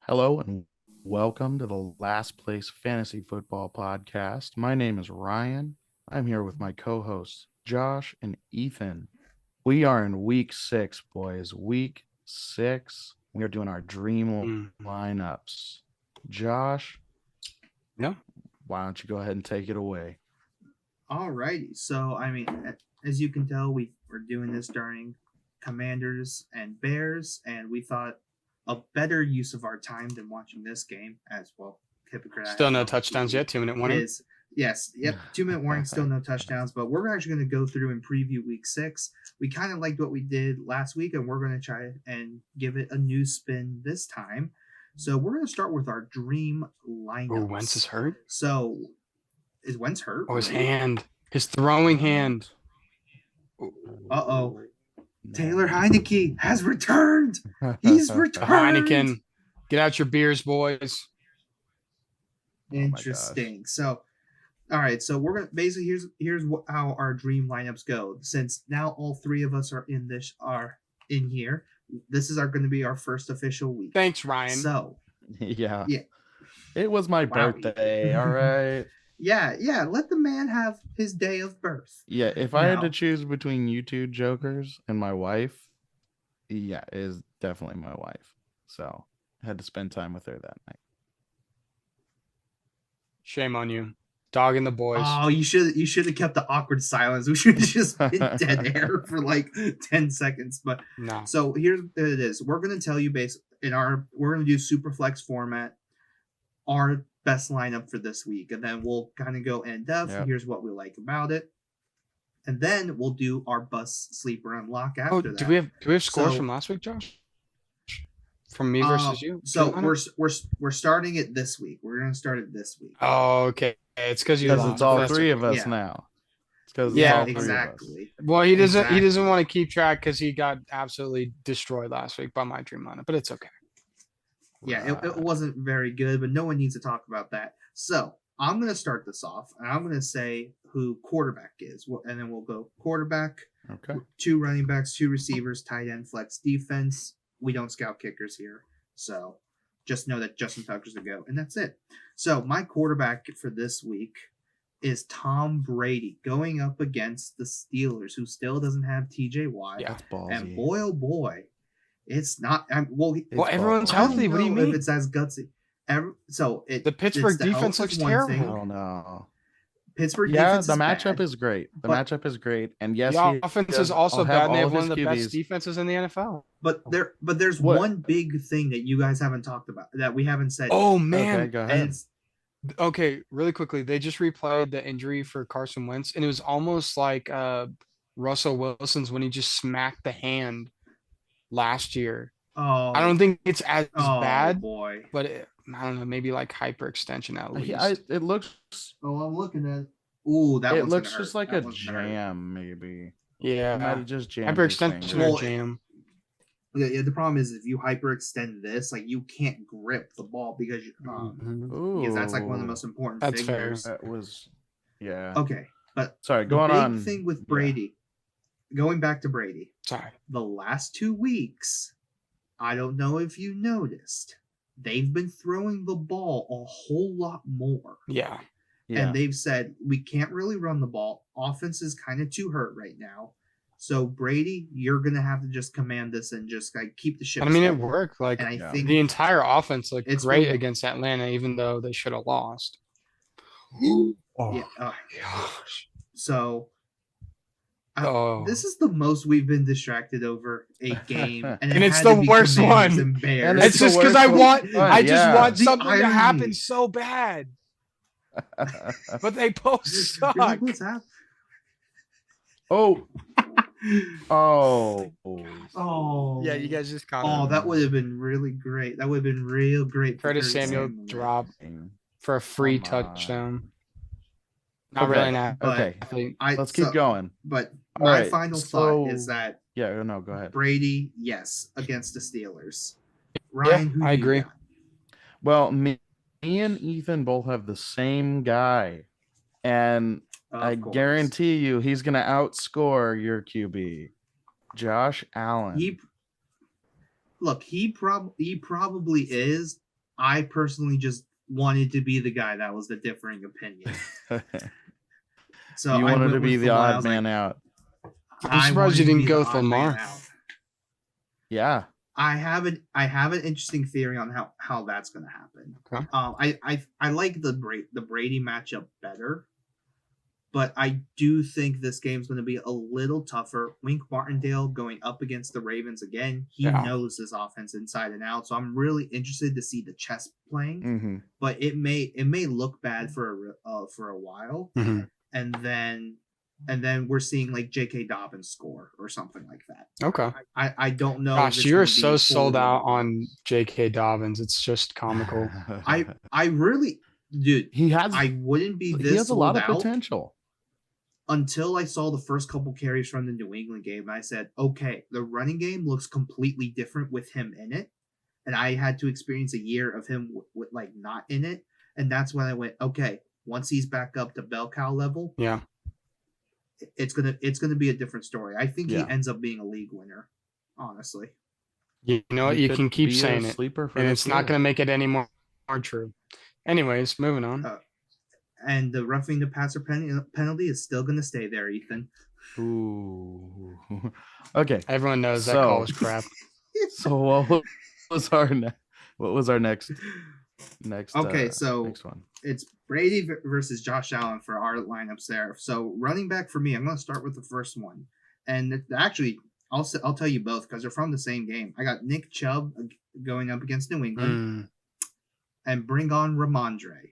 Hello and welcome to the Last Place Fantasy Football Podcast. My name is Ryan. I'm here with my co-hosts Josh and Ethan. We are in week 6, boys. Week 6. We are doing our dream lineups. Josh, Yeah. why don't you go ahead and take it away? Alrighty. So, as you can tell, we were doing this during Commanders and Bears, and we thought a better use of our time than watching this game as well. Hypocrite. Still no touchdowns yet. 2-minute warning. Yep. 2-minute warning. Still no touchdowns, but we're actually going to go through and preview Week 6. We kind of liked what we did last week, and we're going to try and give it a new spin this time. So we're going to start with our dream lineup. Oh, Wentz is hurt. So is Wentz hurt? Oh, his hand, his throwing hand. Uh-oh. Taylor Heineke has returned. He's returned. Heineken, get out your beers, boys. Interesting. So, all right. So we're gonna basically here's how our dream lineups go. Since now all three of us are in here. This is going to be our first official week. Thanks, Ryan. So, yeah. It was my birthday. All right. Yeah. Let the man have his day of birth. Yeah, if I had to choose between you two jokers and my wife, it is definitely my wife. So I had to spend time with her that night. Shame on you. Dogging the boys. Oh, you should have kept the awkward silence. We should have just been dead air for like 10 seconds. But no. So here's what it is. We're gonna tell you we're gonna do Superflex format, our best lineup for this week, and then we'll kind of go in depth. Yep. Here's what we like about it, and then we'll do our bust, sleeper, and lock after that. Do we have scores from last week, Josh? From me versus you? So we're starting it this week. We're gonna start it this week. Oh, okay. It's because it's all three of us now. It's because exactly. Well, he doesn't want to keep track because he got absolutely destroyed last week by my dream lineup, but it's okay. Yeah, it wasn't very good, but no one needs to talk about that. So I'm going to start this off, and I'm going to say who quarterback is, and then we'll go quarterback, 2 running backs, 2 receivers, tight end, flex, defense. We don't scout kickers here, so just know that Justin Tucker's a go, and that's it. So my quarterback for this week is Tom Brady going up against the Steelers, who still doesn't have TJ Watt. Yeah, that's ballsy. And boy, oh boy. It's not. Everyone's healthy. What do you mean? If it's as gutsy, the Pittsburgh defense looks terrible. Oh no, Pittsburgh. Yeah, defense the is matchup bad, is great. The matchup is great, and yes, the offense is also bad. And they have one of the best defenses in the NFL. But there's one big thing that you guys haven't talked about that we haven't said. Oh man, okay, go ahead. Okay, really quickly, they just replayed the injury for Carson Wentz, and it was almost like Russell Wilson's when he just smacked the hand last year. Oh, I don't think it's as bad, boy. But I don't know, maybe like hyperextension at least. It looks. Oh, I'm looking at. Ooh, that it looks just like a jam, maybe. Yeah, might have just jammed hyperextension or jam. Yeah, the problem is if you hyperextend this, like you can't grip the ball because because that's like one of the most important fingers. Fair. That was, yeah. Okay, but sorry, going on. The big thing with Brady, going back to Brady. Sorry. The last 2 weeks, I don't know if you noticed, they've been throwing the ball a whole lot more. Yeah. And they've said, we can't really run the ball. Offense is kind of too hurt right now. So, Brady, you're going to have to just command this and just like keep the ship. I mean, it worked. Like, I think the entire offense looked great against Atlanta, even though they should have lost. Oh my gosh. So, this is the most we've been distracted over a game, and it's the worst one. And it's just because I just want something to happen so bad. But they both suck. What's happening? Oh. Yeah, you guys just caught. Oh, that would have been really great. That would have been real great. Curtis Samuel drop for a free touchdown. Not really not. Okay, let's keep going. But my final thought is that go ahead. Brady, yes, against the Steelers. Ryan, I agree. Got? Well, me and Ethan both have the same guy, and I guarantee you he's going to outscore your QB, Josh Allen. He probably is, I personally just wanted to be the guy that was the differing opinion. So you I wanted went to be with the Lamar. I odd was man like, out. I'm I surprised wanted you to didn't be go the with odd man Lamar. out. Yeah. I have an interesting theory on how that's going to happen. Okay. I like the Brady matchup better, but I do think this game's going to be a little tougher. Wink Martindale going up against the Ravens again. He knows this offense inside and out, so I'm really interested to see the chess playing. Mm-hmm. But it may look bad for a while, and then we're seeing like J.K. Dobbins score or something like that. Okay. I don't know. Gosh, you're so sold out on J.K. Dobbins. It's just comical. I really, dude. He has. I wouldn't be this. He has a lot of out potential. Until I saw the first couple carries from the New England game, and I said, okay, the running game looks completely different with him in it, and I had to experience a year of him with like not in it, and that's when I went, okay, once he's back up to bell cow level, yeah, it's gonna be a different story. I think he ends up being a league winner, honestly. You know what? You can keep saying it, and it's not going to make it any more true. Anyways, moving on. And the roughing the passer penalty is still going to stay there, Ethan. Ooh. Okay. Everyone knows that call was crap. So what was our next? Okay, so next one. It's Brady versus Josh Allen for our lineups there. So running back for me, I'm going to start with the first one, and actually, I'll tell you both because they're from the same game. I got Nick Chubb going up against New England, and bring on Ramondre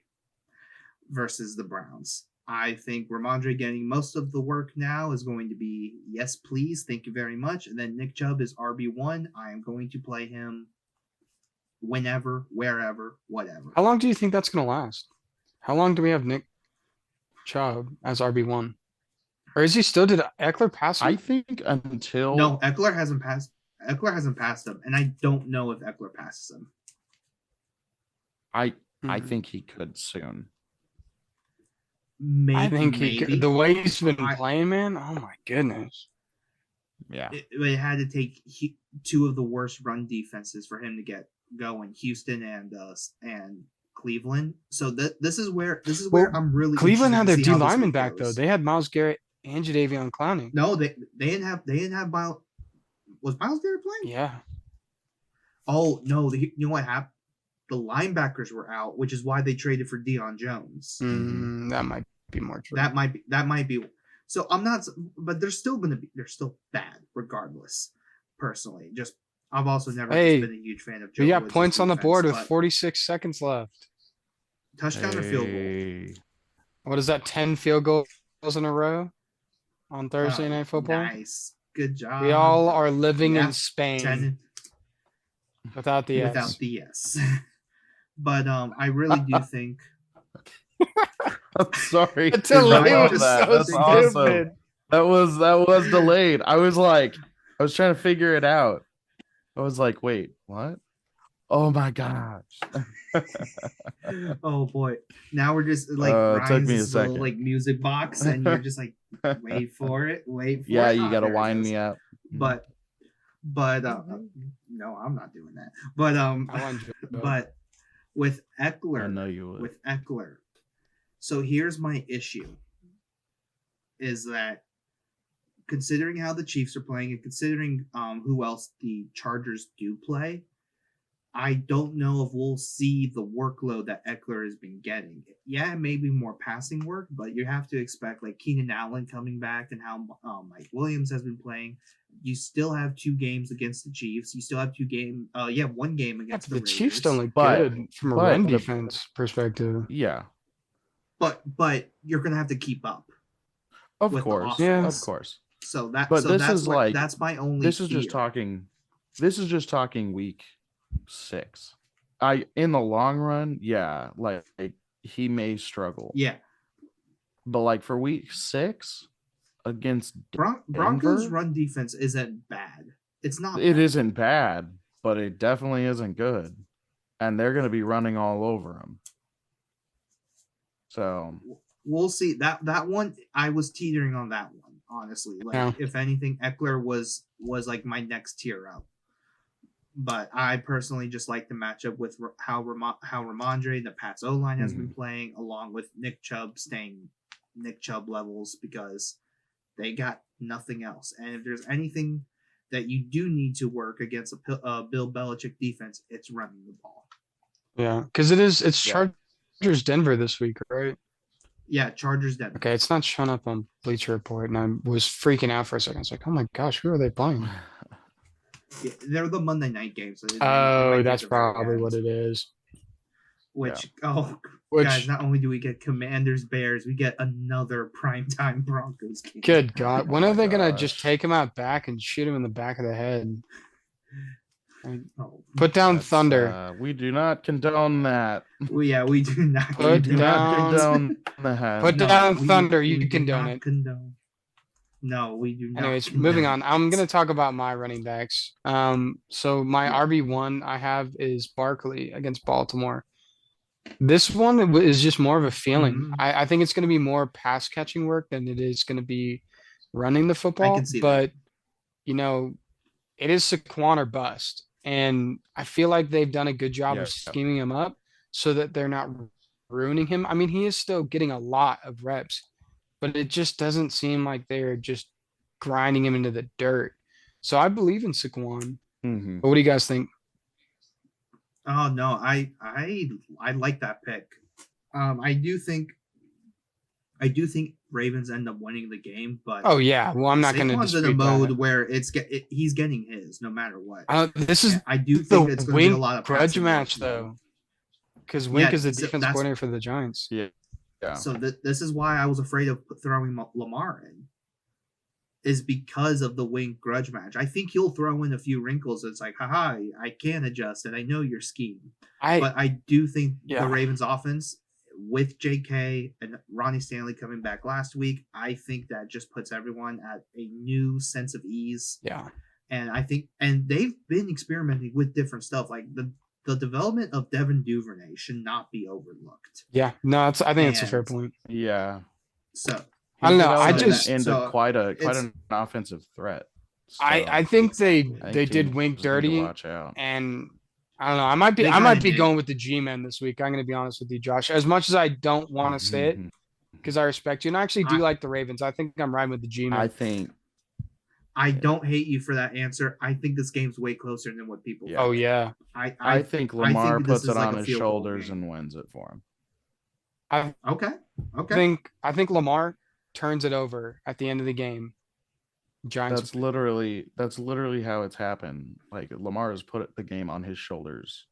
versus the Browns. I think Ramondre getting most of the work now is going to be yes, please, thank you very much. And then Nick Chubb is RB1. I am going to play him whenever, wherever, whatever. How long do you think that's going to last? How long do we have Nick Chubb as RB1? Or is he still? Did Eckler pass him? I think until no, Eckler hasn't passed. Eckler hasn't passed him, and I don't know if Eckler passes him. I think he could soon. I think he could. The way he's been playing, man. Oh my goodness. Yeah, it had to take two of the worst run defenses for him to get going, Houston and Cleveland. So this is where I'm really. Cleveland had their D lineman back though. They had Myles Garrett and Jadeveon Clowney. No, they didn't have Myles. Was Myles Garrett playing? Yeah. Oh no! You know what happened? The linebackers were out, which is why they traded for Deion Jones. That might be more true. That might be. So I'm not, but they're still bad regardless. Personally, I've also never been a huge fan of Joe. We got points on the board with 46 seconds left. Touchdown or field goal? What is that? 10 field goals in a row on Thursday Night Football. Nice, good job. We all are living in Spain without the S. Without the S. But I really do think. I'm sorry. The delay was That's so awesome. stupid. That was delayed. I was trying to figure it out. I was like, wait, what? Oh my gosh. Oh boy. Now we're just like it took me a second. Little, like music box, and you're just like, wait for it. Yeah, you gotta wind me up. But no, I'm not doing that. But with Eckler, I know you would. With Eckler. So here's my issue: is that considering how the Chiefs are playing and considering who else the Chargers do play, I don't know if we'll see the workload that Eckler has been getting. Yeah, maybe more passing work, but you have to expect like Keenan Allen coming back and how Mike Williams has been playing. You still have 2 games against the Chiefs. You still have 1 game against the Raiders. Chiefs don't look good from a run defense perspective. Yeah. But you're gonna have to keep up. Of course. Yeah. Of course. So that's my only This is just talking week 6. In the long run, yeah, like he may struggle. Yeah. But like for week 6 against Broncos run defense isn't bad. It's not bad. It isn't bad, but it definitely isn't good. And they're going to be running all over them. So we'll see. That one, I was teetering on that one, honestly. Like if anything, Eckler was like my next tier up. But I personally just like the matchup with how Ramondre, the Pats O-line, has been playing, along with Nick Chubb staying Nick Chubb levels, because they got nothing else. And if there's anything that you do need to work against a Bill Belichick defense, it's running the ball. Yeah, because it's Chargers Denver this week, right? Yeah, Chargers Denver. Okay, it's not showing up on Bleacher Report, and I was freaking out for a second. I was like, oh my gosh, who are they playing? Yeah, they're the Monday night games. So That's probably what it is. Guys, not only do we get Commanders Bears, we get another primetime Broncos game. Good God. When are they going to just take him out back and shoot him in the back of the head? Put down Thunder. We do not condone that. We do not. Put down Thunder. You condone it. No, we do not. Anyways, moving on. I'm going to talk about my running backs. So my RB1 I have is Barkley against Baltimore. This one is just more of a feeling. I think it's going to be more pass catching work than it is going to be running the football. But, it is Saquon or bust. And I feel like they've done a good job of scheming him up so that they're not ruining him. I mean, he is still getting a lot of reps, but it just doesn't seem like they're just grinding him into the dirt. So I believe in Saquon. But what do you guys think? Oh no, I like that pick. I do think Ravens end up winning the game, but well, I'm not going to dispute in a mode where he's getting his no matter what. This is I do think it's going to be a lot of grudge match though, because Wink is the defense coordinator for the Giants. Yeah. So this is why I was afraid of throwing Lamar in, is because of the Wink grudge match. I think he'll throw in a few wrinkles. It's like, haha, I can adjust, and I know your scheme. But I do think the Ravens offense, with JK and Ronnie Stanley coming back last week, I think that just puts everyone at a new sense of ease. Yeah. And I think, and they've been experimenting with different stuff. Like the development of Devin Duvernay should not be overlooked. Yeah. No, I think it's a fair point. Yeah. So I don't know. I just into quite an offensive threat. So I think they did Wink dirty. Watch out. And I don't know. I might be going with the G-men this week. I'm going to be honest with you, Josh. As much as I don't want to say it, because I respect you, and I actually do like the Ravens. I think I'm riding with the G-men. I don't hate you for that answer. I think this game's way closer than what people. Yeah. think. Oh yeah. I think Lamar puts it on his shoulders and wins it for him. Okay. I think Lamar turns it over at the end of the game. Giants. That's literally how it's happened. Like Lamar has put the game on his shoulders.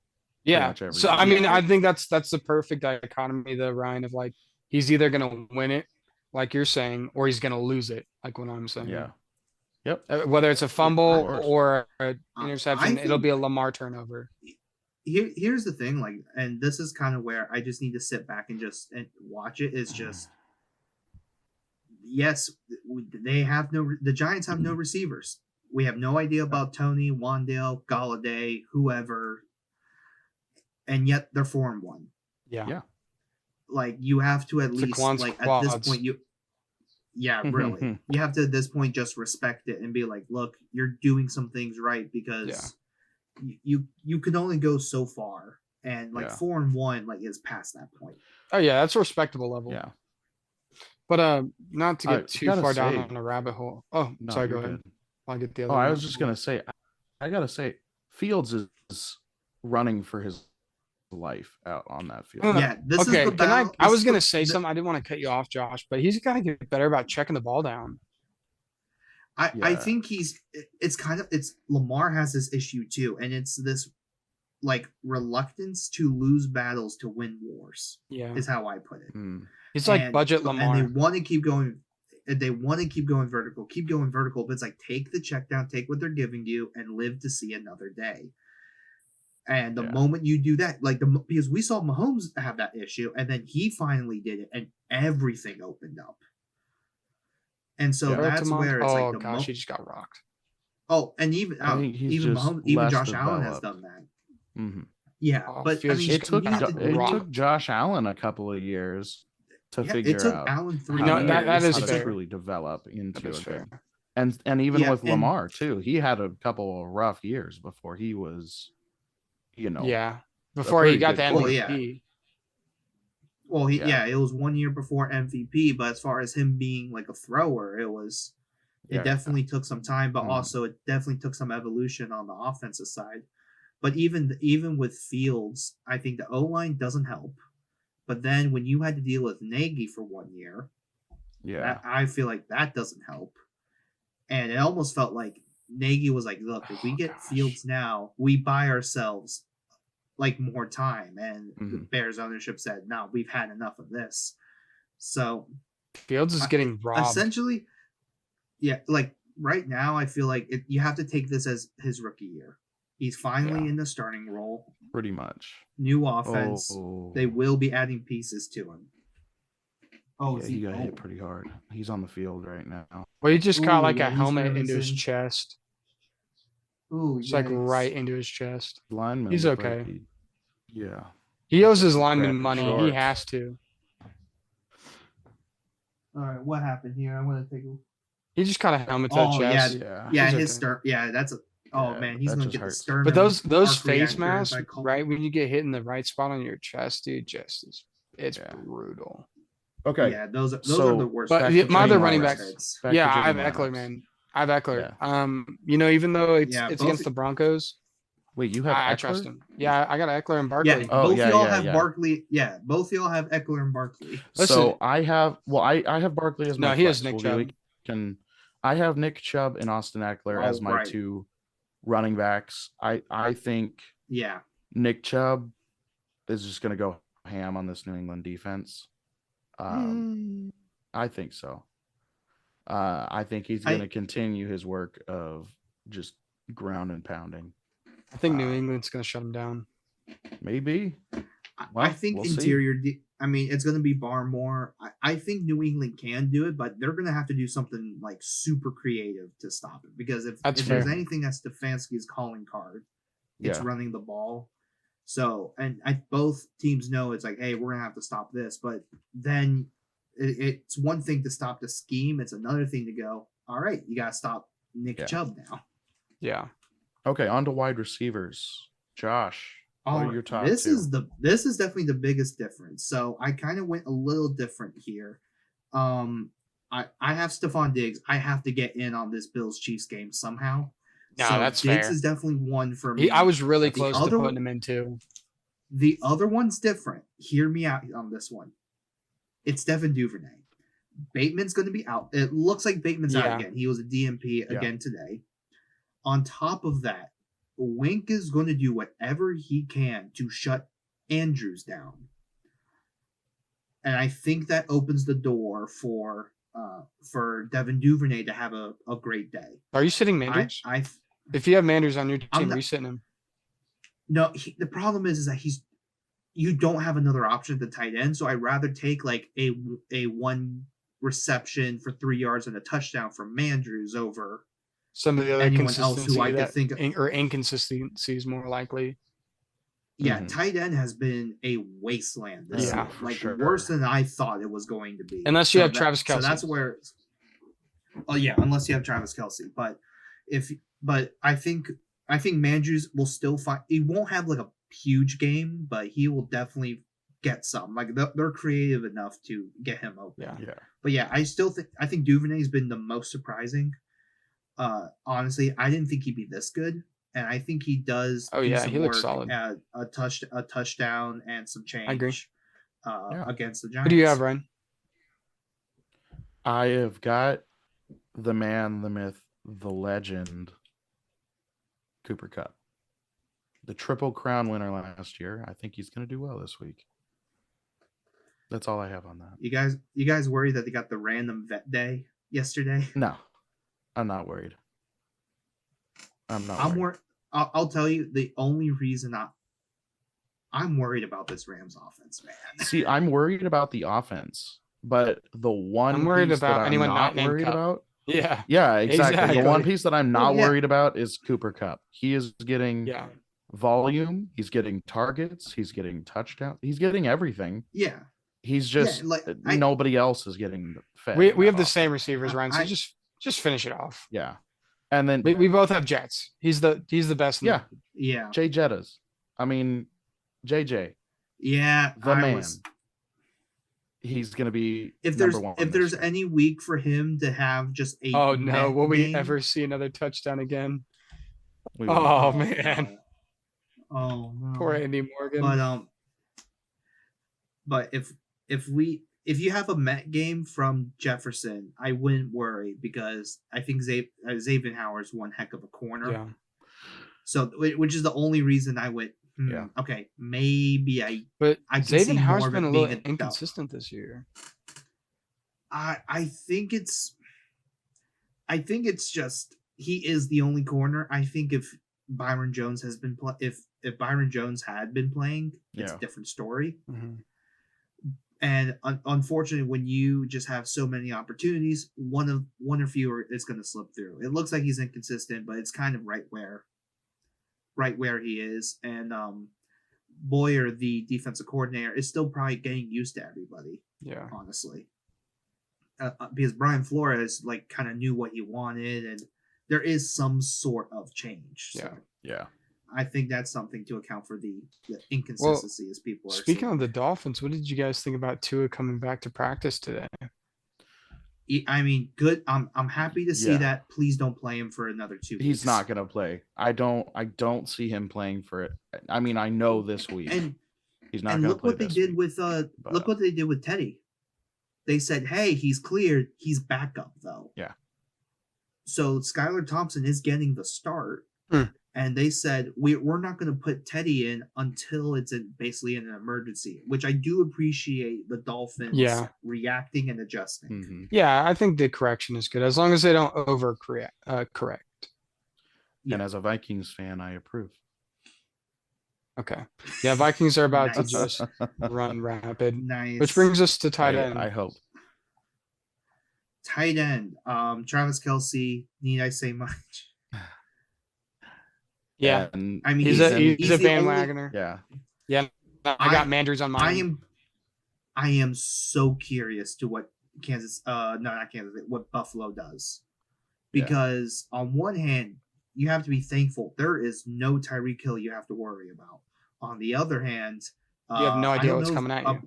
Yeah. So I mean, I think that's the perfect dichotomy, though, Ryan, of like he's either gonna win it, like you're saying, or he's gonna lose it, like what I'm saying. Yeah. Yep. Whether it's a fumble or an interception, it'll be a Lamar turnover. Here's the thing, like, and this is kind of where I just need to sit back and watch it. Is just. Yes, the Giants have no receivers. We have no idea about Tony, Wandale, Galladay, whoever, and yet they're 4-1. Yeah. Like you have to at least at this point really. You have to at this point just respect it and be like, look, you're doing some things right, because you can only go so far, and 4-1 is past that point. Oh yeah, that's a respectable level. Yeah. But not to get too far down on a rabbit hole. Oh, no, sorry, go ahead. I'll get the other. I was just gonna say, I gotta say, Fields is running for his life out on that field. Yeah, this okay. is the I was gonna say something. I didn't want to cut you off, Josh, but he's got to get better about checking the ball down. I think it's Lamar has this issue too, and it's this reluctance to lose battles to win wars. Yeah, is how I put it. He's like budget Lamar, and they want to keep going. They want to keep going vertical. But it's like, take the check down, take what they're giving you, and live to see another day. And the moment you do that, because we saw Mahomes have that issue, and then he finally did it, and everything opened up. And so that's where it's he just got rocked. Oh, and even Mahomes, even Josh Allen has done that. Mm-hmm. Yeah, but it took Josh Allen a couple of years to figure out Allen 3 how that is to fair. truly develop into a game. And even Yeah, with and- Lamar too, he had a couple of rough years before he was, before he pretty got good the quarterback. MVP. Well, Yeah. it was 1 year before MVP, but as far as him being like a thrower, it definitely took some time, but also it definitely took some evolution on the offensive side. But even with Fields, I think the O-line doesn't help. But then when you had to deal with Nagy for 1 year, I feel like that doesn't help. And it almost felt like Nagy was like, look, if we get Fields now, we buy ourselves like more time. And the Bears ownership said, no, we've had enough of this. So Fields is getting robbed. Essentially, like right now, I feel like you have to take this as his rookie year. He's finally in the starting role. Pretty much. New offense. They will be adding pieces to him. He got hit pretty hard. He's on the field right now. Well, he just got like a he's helmet into his nervous. chest. Ooh, It's like right into his chest. Lineman. He's looked okay. like yeah. He owes his lineman Crappy money. He shorts. has to. All right, what happened here? I want to take a. He just got a helmet to the chest. Yeah, He's his okay. stern. Yeah, that's a. Oh Yeah, man, he's that gonna just get the hurts. sternum. But those arc face reactor, masks, as I call right it. when you get hit in the right spot on your chest, dude, it's Yeah. brutal. Okay. Yeah, those are So, the worst. But back the- to my other Jimmy running Lawrence. backs, Back to I have Jimmy Eckler, Lawrence. man. I have Eckler. Even though it's both- against the Broncos, Wait, you have I Eckler? trust him. Yeah, I got Eckler and Barkley. Yeah, Oh, both yeah, y'all yeah, have yeah. Barkley. Yeah, both y'all have Eckler and Barkley. Listen. So I have Barkley as my No, he has flex. Nick We Chubb. I have Nick Chubb and Austin Eckler as my right. two running backs. I think Yeah, Nick Chubb is just going to go ham on this New England defense. I think so. I think he's going to continue his work of just ground and pounding. I think New England's gonna shut him down. Maybe. I Well, think we'll see. interior. I mean, it's going to be Barmore. I think New England can do it, but they're going to have to do something like super creative to stop it. Because if there's fair. anything that's Stefanski's calling card, it's Yeah. running the ball. So, and both teams know it's like, hey, we're going to have to stop this. But then it's one thing to stop the scheme. It's another thing to go, all right, you got to stop Nick Chubb now. Yeah. Okay, on to wide receivers. Josh, what are your top this two? This is definitely the biggest difference. So I kind of went a little different here. I have Stephon Diggs. I have to get in on this Bills Chiefs game somehow. No, so that's Diggs fair. is definitely one for me. I was really The close to other putting one- him in too. The other one's different. Hear me out on this one. It's Devin Duvernay. Bateman's going to be out. It looks like Bateman's out again. He was a DMP again today. On top of that, Wink is going to do whatever he can to shut Andrews down. And I think that opens the door for Devin Duvernay to have a great day. Are you sitting Manders? I If you have Manders on your I'm team, not- are you sitting him? No, the problem is that you don't have another option at the tight end, so I'd rather take like a one reception for 3 yards and a touchdown from Mandrews over Some of the other anyone else who I consistency could think of. or inconsistencies more likely. Yeah, Mhm. tight end has been a wasteland this Yeah, year. for Like sure. worse than I thought it was going to be. Unless you have Travis So Kelce. that's where. Oh yeah, unless you have Travis Kelce, but I think Mandrews will still find. He won't have like a huge game, but he will definitely get some. Like they're creative enough to get him open. Yeah. But yeah, I think Duvernay's been the most surprising. Honestly, I didn't think he'd be this good, and I think he does. Oh, do yeah, some he looks work solid. at a touchdown and some change. I agree. Against the Giants. Who do you have, Ryan? I have got the man, the myth, the legend, Cooper Kupp. The Triple Crown winner last year. I think he's going to do well this week. That's all I have on that. You guys worried that they got the random vet day yesterday? No, I'm not worried. I'm not I'm worried. worried. I'll tell you the only reason I'm worried about this Rams offense, man. See, I'm worried about the offense, but the one I'm worried piece that about I'm anyone not not named worried Kupp. about. Yeah. Yeah, exactly. Exactly. The one piece that I'm not Well, yeah. worried about is Cooper Kupp. He is getting Yeah. volume. He's getting targets. He's getting touchdowns. He's getting everything. Yeah, He's just like, nobody else is getting fed. We in have that the same offense. receivers, Ryan. So I- just Just finish it off. Yeah. And then We both have Jets. He's the best. Yeah. Yeah. Jay Jettas. I mean, JJ. Yeah. The man. He's gonna be if number one. If there's any week for him to have just a oh no, will we game, ever see another touchdown again? We Oh man. No. Oh no. Poor Andy Morgan. But if you have a Met game from Jefferson, I wouldn't worry because I think Xavier Howard's one heck of a corner. Yeah. So, which is the only reason I went. Okay, maybe I. But I Xavier Howard's been a little inconsistent this year. I think it's just he is the only corner. I think if Byron Jones has been if Byron Jones had been playing, it's a different story. Mm-hmm. And unfortunately, when you just have so many opportunities, one or fewer is going to slip through. It looks like he's inconsistent, but it's kind of right where he is. And Boyer, the defensive coordinator, is still probably getting used to everybody. Yeah, honestly, because Brian Flores kind of knew what he wanted, and there is some sort of change. So. Yeah. I think that's something to account for the inconsistency as people are speaking seeing. of the Dolphins, what did you guys think about Tua coming back to practice today? I mean, good. I'm happy to see that. Please don't play him for another 2 weeks. He's not gonna play. I don't see him playing for it. I mean, I know this week and he's not and gonna look play what they did with look what they did with Teddy. They said, "Hey, he's cleared. He's backup though." Yeah. So Skylar Thompson is getting the start. And they said, we're not going to put Teddy in until it's basically in an emergency, which I do appreciate the Dolphins reacting and adjusting. Mm-hmm. Yeah, I think the correction is good as long as they don't overcorrect. Correct. And as a Vikings fan, I approve. Okay. Yeah, Vikings are about to Nice. just run rapid. Nice. Which brings us to tight end. I hope. Tight end. Travis Kelce, need I say much? Yeah, and I mean he's a bandwagoner. Yeah. I got Mandrews on mine. I am so curious to what what Buffalo does, because on one hand you have to be thankful there is no Tyreek Hill you have to worry about. On the other hand, you have no idea what's coming at you.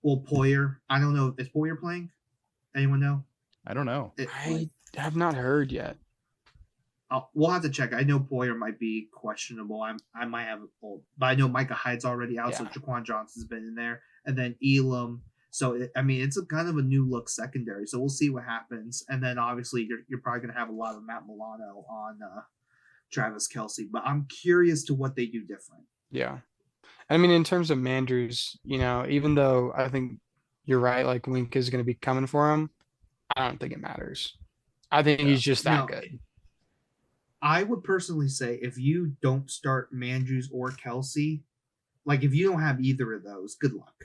Poyer. I don't know. Is Poyer playing? Anyone know? I don't know. I have not heard yet. We'll have to check. I know Poyer might be questionable. I might have but I know Micah Hyde's already out, so Jaquan Johnson's been in there, and then Elam. So it's a kind of a new look secondary. So we'll see what happens, and then obviously you're probably going to have a lot of Matt Milano on Travis Kelce. But I'm curious to what they do different. Yeah, I mean, in terms of Mandrews, even though I think you're right, like Wink is going to be coming for him, I don't think it matters. I think he's just that good. I would personally say if you don't start Mandrews or Kelce, if you don't have either of those, good luck,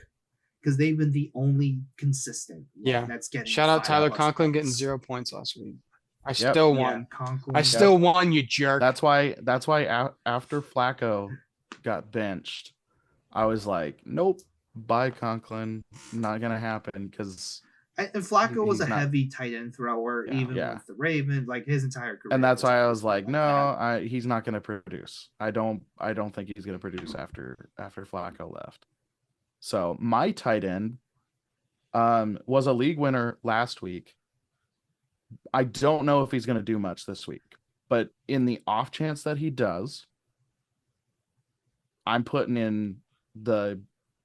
because they've been the only consistent. That's getting. Shout out Tyler Conklin getting 0 points last week. I still won. Conklin. I still won, you jerk. That's why after Flacco got benched, I was like, nope, bye Conklin, not gonna happen because. And Flacco was a heavy tight end thrower, even with the Ravens, his entire career. And that's why I was like, no, he's not going to produce. I don't think he's going to produce after Flacco left. So my tight end was a league winner last week. I don't know if he's going to do much this week, but in the off chance that he does, I'm putting in the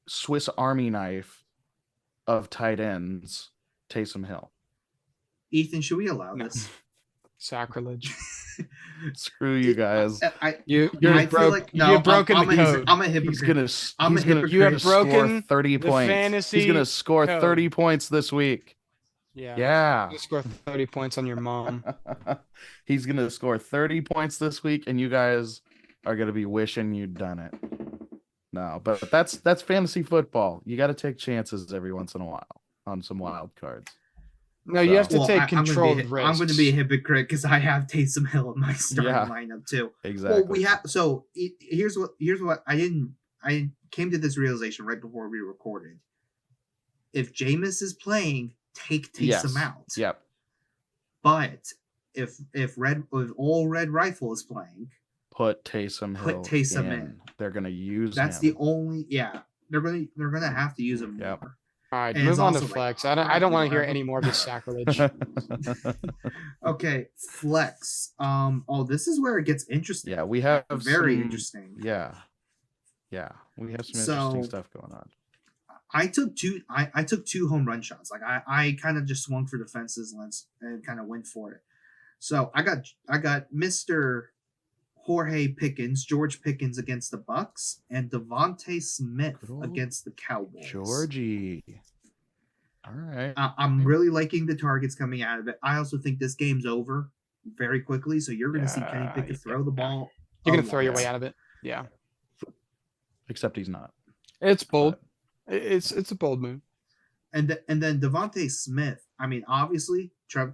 Swiss Army knife of tight ends. Taysom Hill. Ethan, should we allow this? Sacrilege. Screw you guys. You've broken the code. I'm a hypocrite. I'm a hypocrite. You have broken 30 points. Fantasy he's gonna score code. 30 points this week. Yeah. He's gonna score 30 points on your mom. He's gonna score 30 points this week, and you guys are gonna be wishing you'd done it. No, but that's fantasy football. You got to take chances every once in a while on some wild cards. No, you have to take controlled risks. I'm going to be a hypocrite because I have Taysom Hill in my starting lineup too. Exactly. Well, here's what I came to this realization right before we recorded. If Jameis is playing, take Taysom out. Yep. But if Old Red Rifle is playing, Put Taysom Hill Taysom in. in. They're gonna use that's him. the only. Yeah, they're gonna have to use him Yep. more. All right, And move it's on to also like, flex. oh, I crap, don't we want to hear have a- any more of this sacrilege. Okay, flex. Oh, this is where it gets interesting. Yeah, we have very some- interesting. Yeah. Yeah. We have some So- interesting stuff going on. I took two home run shots. Like I kind of just swung for the fences and kind of went for it. So I got Mr. Jorge Pickens, George Pickens against the Bucks, and Devontae Smith Good old against the Cowboys. Georgie. All right. I'm really liking the targets coming out of it. I also think this game's over very quickly, so you're going to see Kenny Pickett throw the ball. You're a gonna throw your lot. way out of it. Yeah, Except he's not. it's bold. It's a bold move. And then Devontae Smith. I mean, obviously, Trev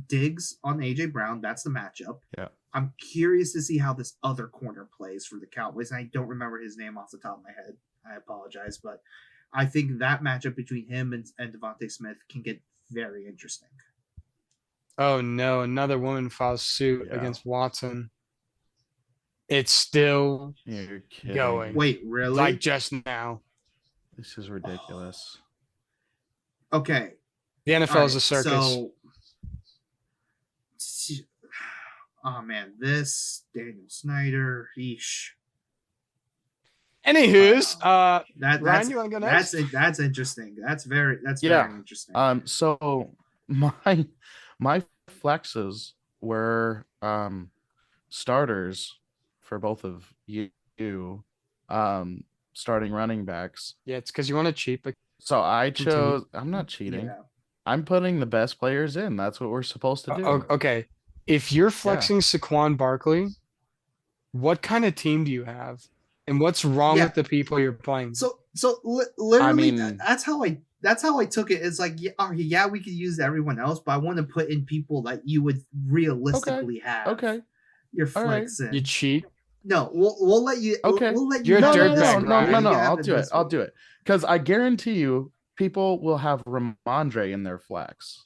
Diggs on AJ Brown. That's the matchup. Yeah. I'm curious to see how this other corner plays for the Cowboys. And I don't remember his name off the top of my head. I apologize, but I think that matchup between him and Devontae Smith can get very interesting. Oh no, another woman files suit Yeah. against Watson. It's still You're kidding. Going. Wait, really? like just now. This is ridiculous. Okay. The NFL All is a right, circus. Oh man, this Daniel Snyder, Anywho's, Ryan, that's you want to go next? that's interesting. That's very Yeah. very interesting. So my flexes were starters for both of you, starting running backs. Yeah, it's because you want to cheat, but So I Continue. chose. I'm not cheating. Yeah. I'm putting the best players in. That's what we're supposed to do. okay. If you're flexing Saquon Barkley, what kind of team do you have? And what's wrong Yeah. with the people you're playing? So literally, mean- that's how I took it. It's like, yeah, we could use everyone else, but I want to put in people that you would realistically have. Okay. Your All right. flex in. You cheat? No, we'll let you. Okay. We'll let You're you. a No, no, dirtbag, no, Ryan. no, no. You have I'll do it. this I'll week. do it. Because I guarantee you, people will have Ramondre in their flex.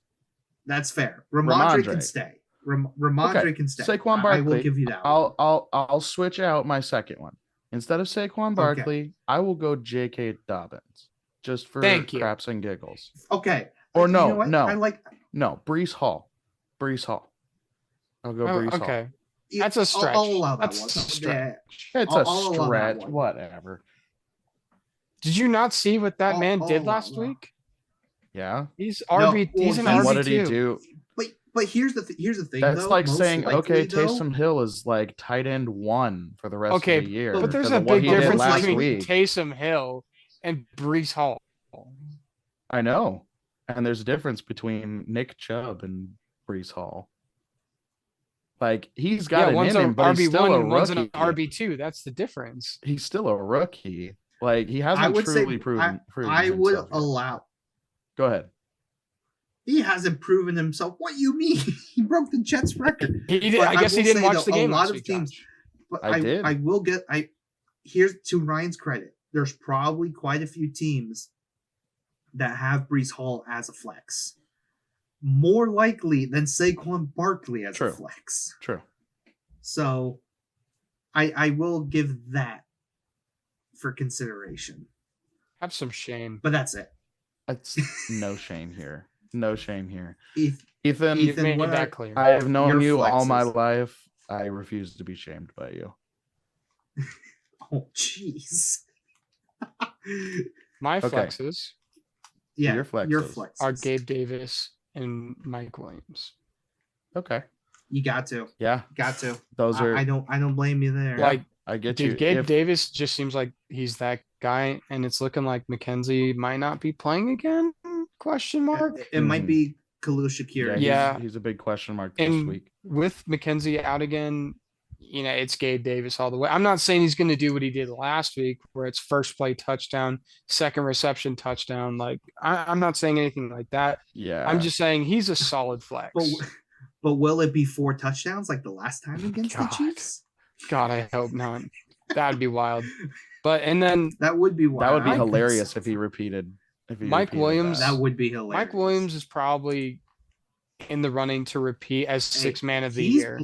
That's fair. Ramondre Ramondre. can stay. Ramondre Okay, can stay. Saquon I will Barkley. give you that. one. I'll switch out my second one. Instead of Saquon Barkley, I will go J.K. Dobbins, just for Thank you. craps and giggles. Okay. Or You no, know what? no. I like. No, Brees Hall. I'll go Oh, Brees Hall. okay. That's a stretch. I'll allow that That's one. a stretch. It's I'll a allow that stretch. one. Whatever. Did you not see what that I'll- man I'll did allow last that. week? Yeah. He's No, RB. well, He's an he's- And RB2. what did he do? But here's the thing. That's though, like most saying, likely, okay, though- Taysom Hill is like tight end 1 for the rest Okay, of the year. but there's because a of what big he did difference last between week. Taysom Hill and Brees Hall. I know. And there's a difference between Nick Chubb and Brees Hall. Like, he's got it one's in an him, but he's still RB1 a and one's an rookie. RB2. That's the difference. He's still a rookie. Like, he I hasn't would say truly proven I would himself yet. allow. Go ahead. He hasn't proven himself. What you mean? He broke the Jets record. He did, But I guess he will didn't say, watch the though, game A lot last of week, teams. Josh. But I did. I will get. Here's to Ryan's credit. There's probably quite a few teams that have Brees Hall as a flex, more likely than Saquon Barkley as True. a flex. True. So, I will give that for consideration. Have some shame. But that's it. It's no shame here. No shame here. If Ethan, You've made what that are- clear. I have known Your you all my flexes. life. I refuse to be shamed by you. Oh, jeez. My Okay. flexes Yeah, Your your flexes. flex are Gabe Davis and Mike Williams. Okay. You got to, Yeah. got to. Those are. I don't blame you there. Like, I get dude, you. Gabe If- Davis just seems like he's that guy, and it's looking like McKenzie might not be playing again? Question mark. It might Mhm. be Khalil Shakir. Yeah. He's a big question mark this And week. with McKenzie out again, it's Gabe Davis all the way. I'm not saying he's going to do what he did last week, where it's first play touchdown, second reception touchdown. Like, I'm not saying anything like that. Yeah. I'm just saying he's a solid flex. But will it be 4 touchdowns like the last time against God. the Chiefs? God, I hope not. That'd be wild. But and then That would be wild. that would be I think hilarious so. if he repeated. If he Mike repeated Williams- That would be hilarious. Mike Williams is probably in the running to repeat as Hey, sixth man of the he's year.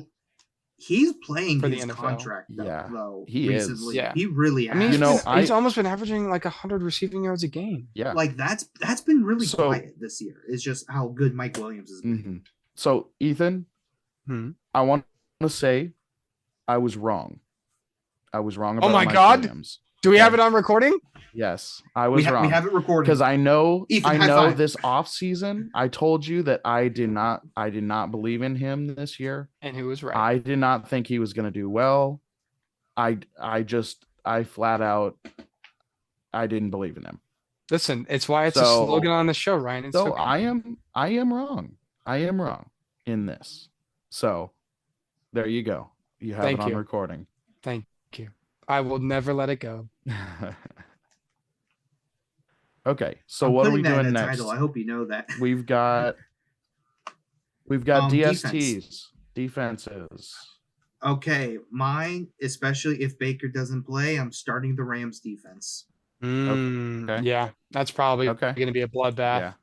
He's playing For the his NFL. contract Yeah, though he recently. is. Yeah. He really has. I mean, You know, he's almost been averaging like 100 receiving yards a game. Yeah. like that's been really So- quiet this year. It's just how good Mike Williams has been. Mhm. So, Ethan, I want to say I was wrong. I was wrong about my Mike God. Williams. Do we Okay. have it on recording? Yes, I was We wrong. have it recorded Because I know Ethan, high five. this off season, I told you that I did not believe in him this year. And who was right? I did not think he was going to do well. I flat out I didn't believe in him. Listen, it's why it's a So- slogan on the show, Ryan. It's So okay. I am wrong. I am wrong in this. So there you go. You have Thank it on you. recording. Thank you. I will never let it go. Okay, so I'm what are putting we that in doing the next? title. I hope you know that. We've got DSTs, defenses. Okay, mine, especially if Baker doesn't play, I'm starting the Rams defense. Okay. Yeah, that's probably Okay. going to be a bloodbath. Yeah.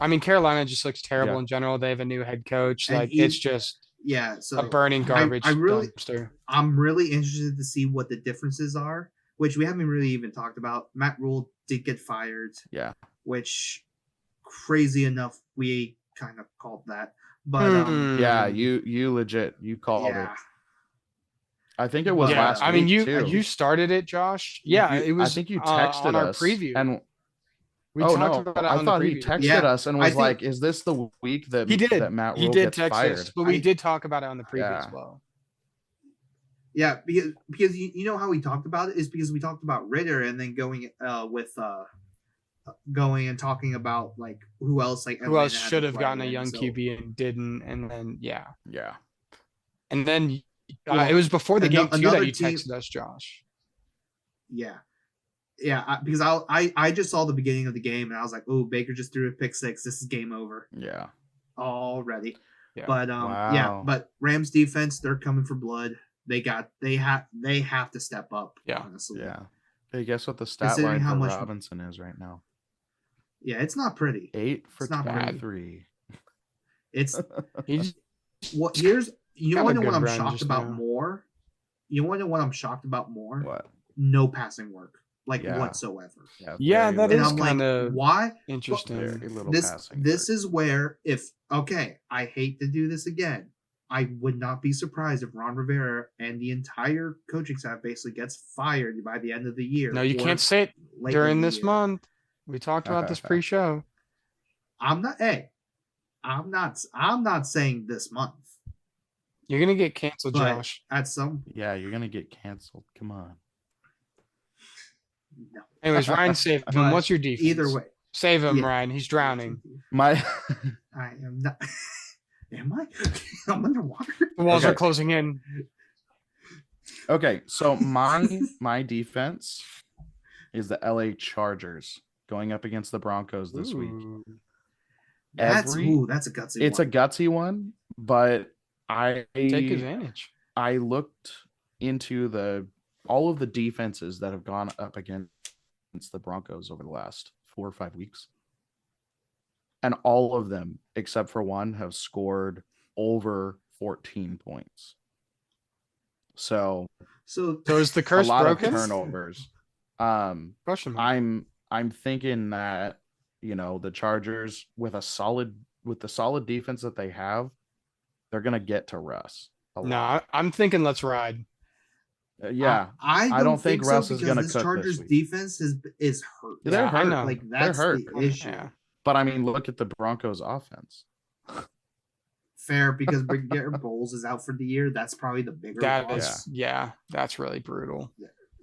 I mean, Carolina just looks terrible Yeah. in general. They have a new head coach. And Like, he- it's just Yeah, so a burning garbage I really- dumpster. I'm really interested to see what the differences are, which we haven't really even talked about. Matt Rule did get fired, Yeah. which crazy enough we kind of called that. But Yeah, Hmm. you legit you called yeah, it. I think it was Yeah, last I mean, week you too. started it, Josh. Yeah, it was. I think you texted on our us preview. and We oh talked no, about it I on the thought he preview. texted Yeah, us and I was think- like, "Is this the week that He did. that Matt He Rule did gets text fired?" us, but we I- did talk about it on the preview as Yeah. well. yeah, because you know how we talked about it is because we talked about Ritter and then going going and talking about like who else like Who Atlanta else had to should have play, gotten a and young so- QB and didn't? And then Yeah. and then Well, it was before the game too another that you team- texted us, Josh. Yeah. Because I just saw the beginning of the game and I was like, oh, Baker just threw a pick six. This is game over Yeah. already. Yeah. But Wow. but Rams defense, they're coming for blood. They have to step up. Yeah. Honestly. Yeah. Hey, guess what the stat Considering line how for much- Robinson is right now? Yeah, it's not pretty. 8 for It's not bad. 23. It's He's what here's you Have a want to know good what I'm run shocked just about now. more? You want to know what I'm shocked about more? What? No passing work. Like Yeah. whatsoever. Yeah, very that And is I'm like, kinda why? interesting. very little This passing. this is where if okay, I hate to do this again. I would not be surprised if Ron Rivera and the entire coaching staff basically gets fired by the end of the year. No, you or can't say it late in during the this year. month. We talked about this pre-show. I'm not saying this month. You're gonna get canceled, But Josh. at some Yeah, you're gonna get canceled. Come on. no. Anyways, Ryan, save him. But What's your defense? Either way. Save him, Yeah. Ryan. He's drowning. My I am not am I? I'm underwater. The walls Okay. are closing in. Okay, so my defense is the LA Chargers going up against the Broncos this week. Ooh. That's Every- that's a gutsy It's one. a gutsy one, but Take advantage. I looked into all of the defenses that have gone up against the Broncos over the last 4 or 5 weeks. And all of them, except for one, have scored over 14 points. So So So is the a curse lot broken? of turnovers. Question mark. I'm thinking that, the Chargers with the solid defense that they have, they're gonna get to Russ. A No, lot. I'm thinking let's ride. Yeah. I don't think so Russ is because gonna this cook this Chargers week. defense is hurt. They're Yeah, I hurt. know. Like that's hurt. the issue. Yeah. But I mean, look at the Broncos offense. Fair because Garrett Bowles is out for the year. That's probably the bigger That loss. is, yeah, that's really brutal.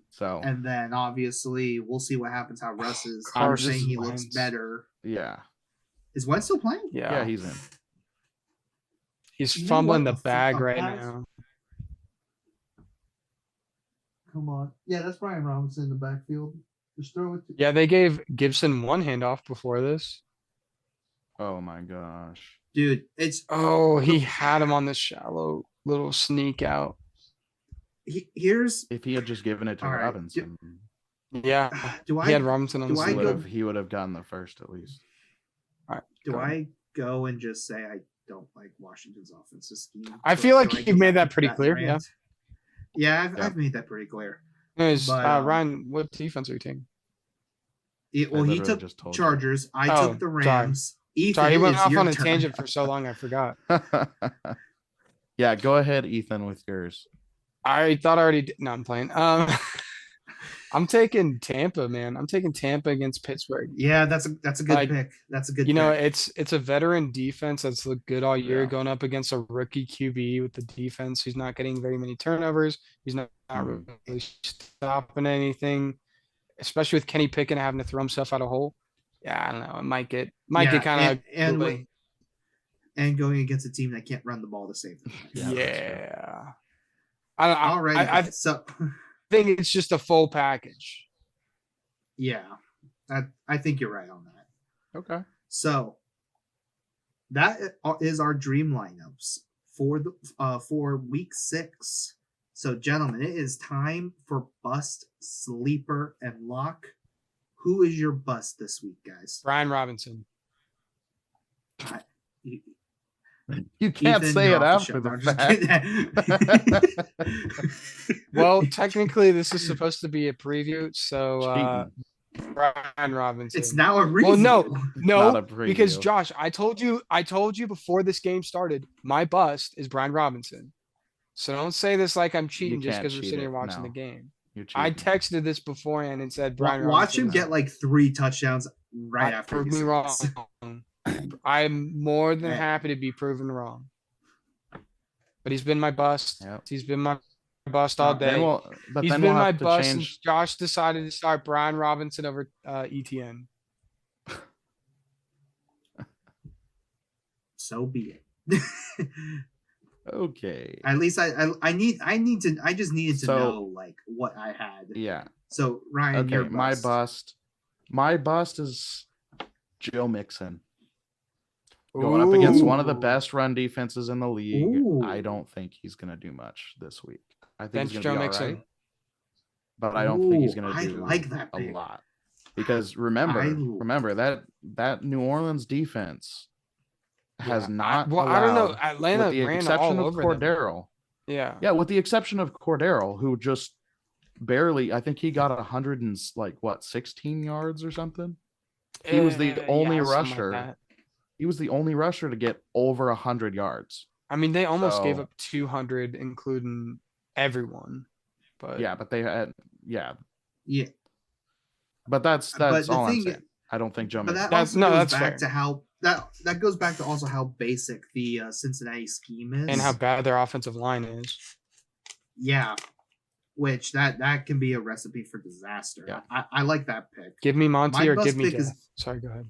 So And then obviously we'll see what happens how Russ is. I'm Carson saying he looks Wentz. better. yeah. Is Wentz still playing? Yeah, Yeah, he's in. he's You know fumbling what the the fuck bag up, right guys? now. Come on. Yeah, that's Brian Robinson in the backfield. Just throw it. Yeah, they gave Gibson one handoff before this. Oh my gosh. Dude, it's Oh, he had him on the shallow little sneak out. here's If he had just given it to All right. Robinson, Yeah, do he had I Robinson on the do I he sneak. go- would have gotten the first at least. do Go I go and just say I don't like Washington's offensive scheme. I feel like before I you go made back that pretty to clear. Yeah. rant. Yeah, Yeah. I've made that pretty clear. Anyways, But, Ryan, what defense are you taking? Well, he literally took just told you. Chargers. I Oh, took the sorry. Rams. Ethan, Sorry, he went it's off your on a turn. tangent for so long I forgot. Yeah, go ahead, Ethan, with yours. I thought I already did. No, I'm playing. I'm taking Tampa, man. I'm taking Tampa against Pittsburgh. Yeah, that's a good Like, pick. That's a good You know, pick. it's a veteran defense that's looked good all year, Yeah. going up against a rookie QB with the defense who's not getting very many turnovers. He's not Mhm. really stopping anything, especially with Kenny Pickett having to throw himself out a hole. Yeah, I don't know. It might get kind of and going against a team that can't run the ball to save them. Yeah, that's true. yeah. All right. I So think it's just a full package. yeah, I think you're right on that. Okay. So that is our dream lineups for week 6. So gentlemen, it is time for bust, sleeper, and lock. Who is your bust this week, guys? Brian Robinson. You can't Ethan, say you're it off after the the show. I'm just kidding. Well, technically, this is supposed to be a preview, so Cheating. Brian Robinson. It's now a review. Well, Not no, a preview. because Josh, I told you before this game started, my bust is Brian Robinson. So don't say this like I'm cheating just can't because we're cheat sitting it, here watching no. the game. You're I cheating. texted this beforehand and said Brian Watch Robinson. him get like 3 touchdowns right after. Prove he me says wrong. this. I'm more than Yeah. happy to be proven wrong. But he's been my bust. Yep. He's been my bust all day. But He's then been we'll my have to bust change. since Josh decided to start Brian Robinson over ETN. So be it. Okay. At least I just needed to So- know like what I had. Yeah. So Ryan, Okay. your My bust is Joe Mixon. Going up against one of the Ooh. best run defenses in the league. Ooh. I don't think he's going to do much this week. I think Bench he's Joe going to be Mixon. all right. But I don't think he's Ooh, going to I do like that a pick. lot. Because remember that New Orleans defense has not I don't know. allowed, Atlanta with the ran exception all of over them. Cordero. Yeah. Yeah, with the exception of Cordero, who just barely, I think he got 100 and 16 yards or something. He was the only something like rusher. that. He was the only rusher to get over 100 yards. I mean, they almost gave So- up 200, including everyone. But Yeah, but they had Yeah. But that's But the all I'm thing- saying. I don't think Joe But Mixon. that also goes that's back fair. to how that goes back to also how basic the Cincinnati scheme is, and how bad their offensive line is. yeah, which that can be a recipe for disaster. Yeah. I like that pick. Give me Monty My or bust give me pick is- Jeff. Sorry, go ahead.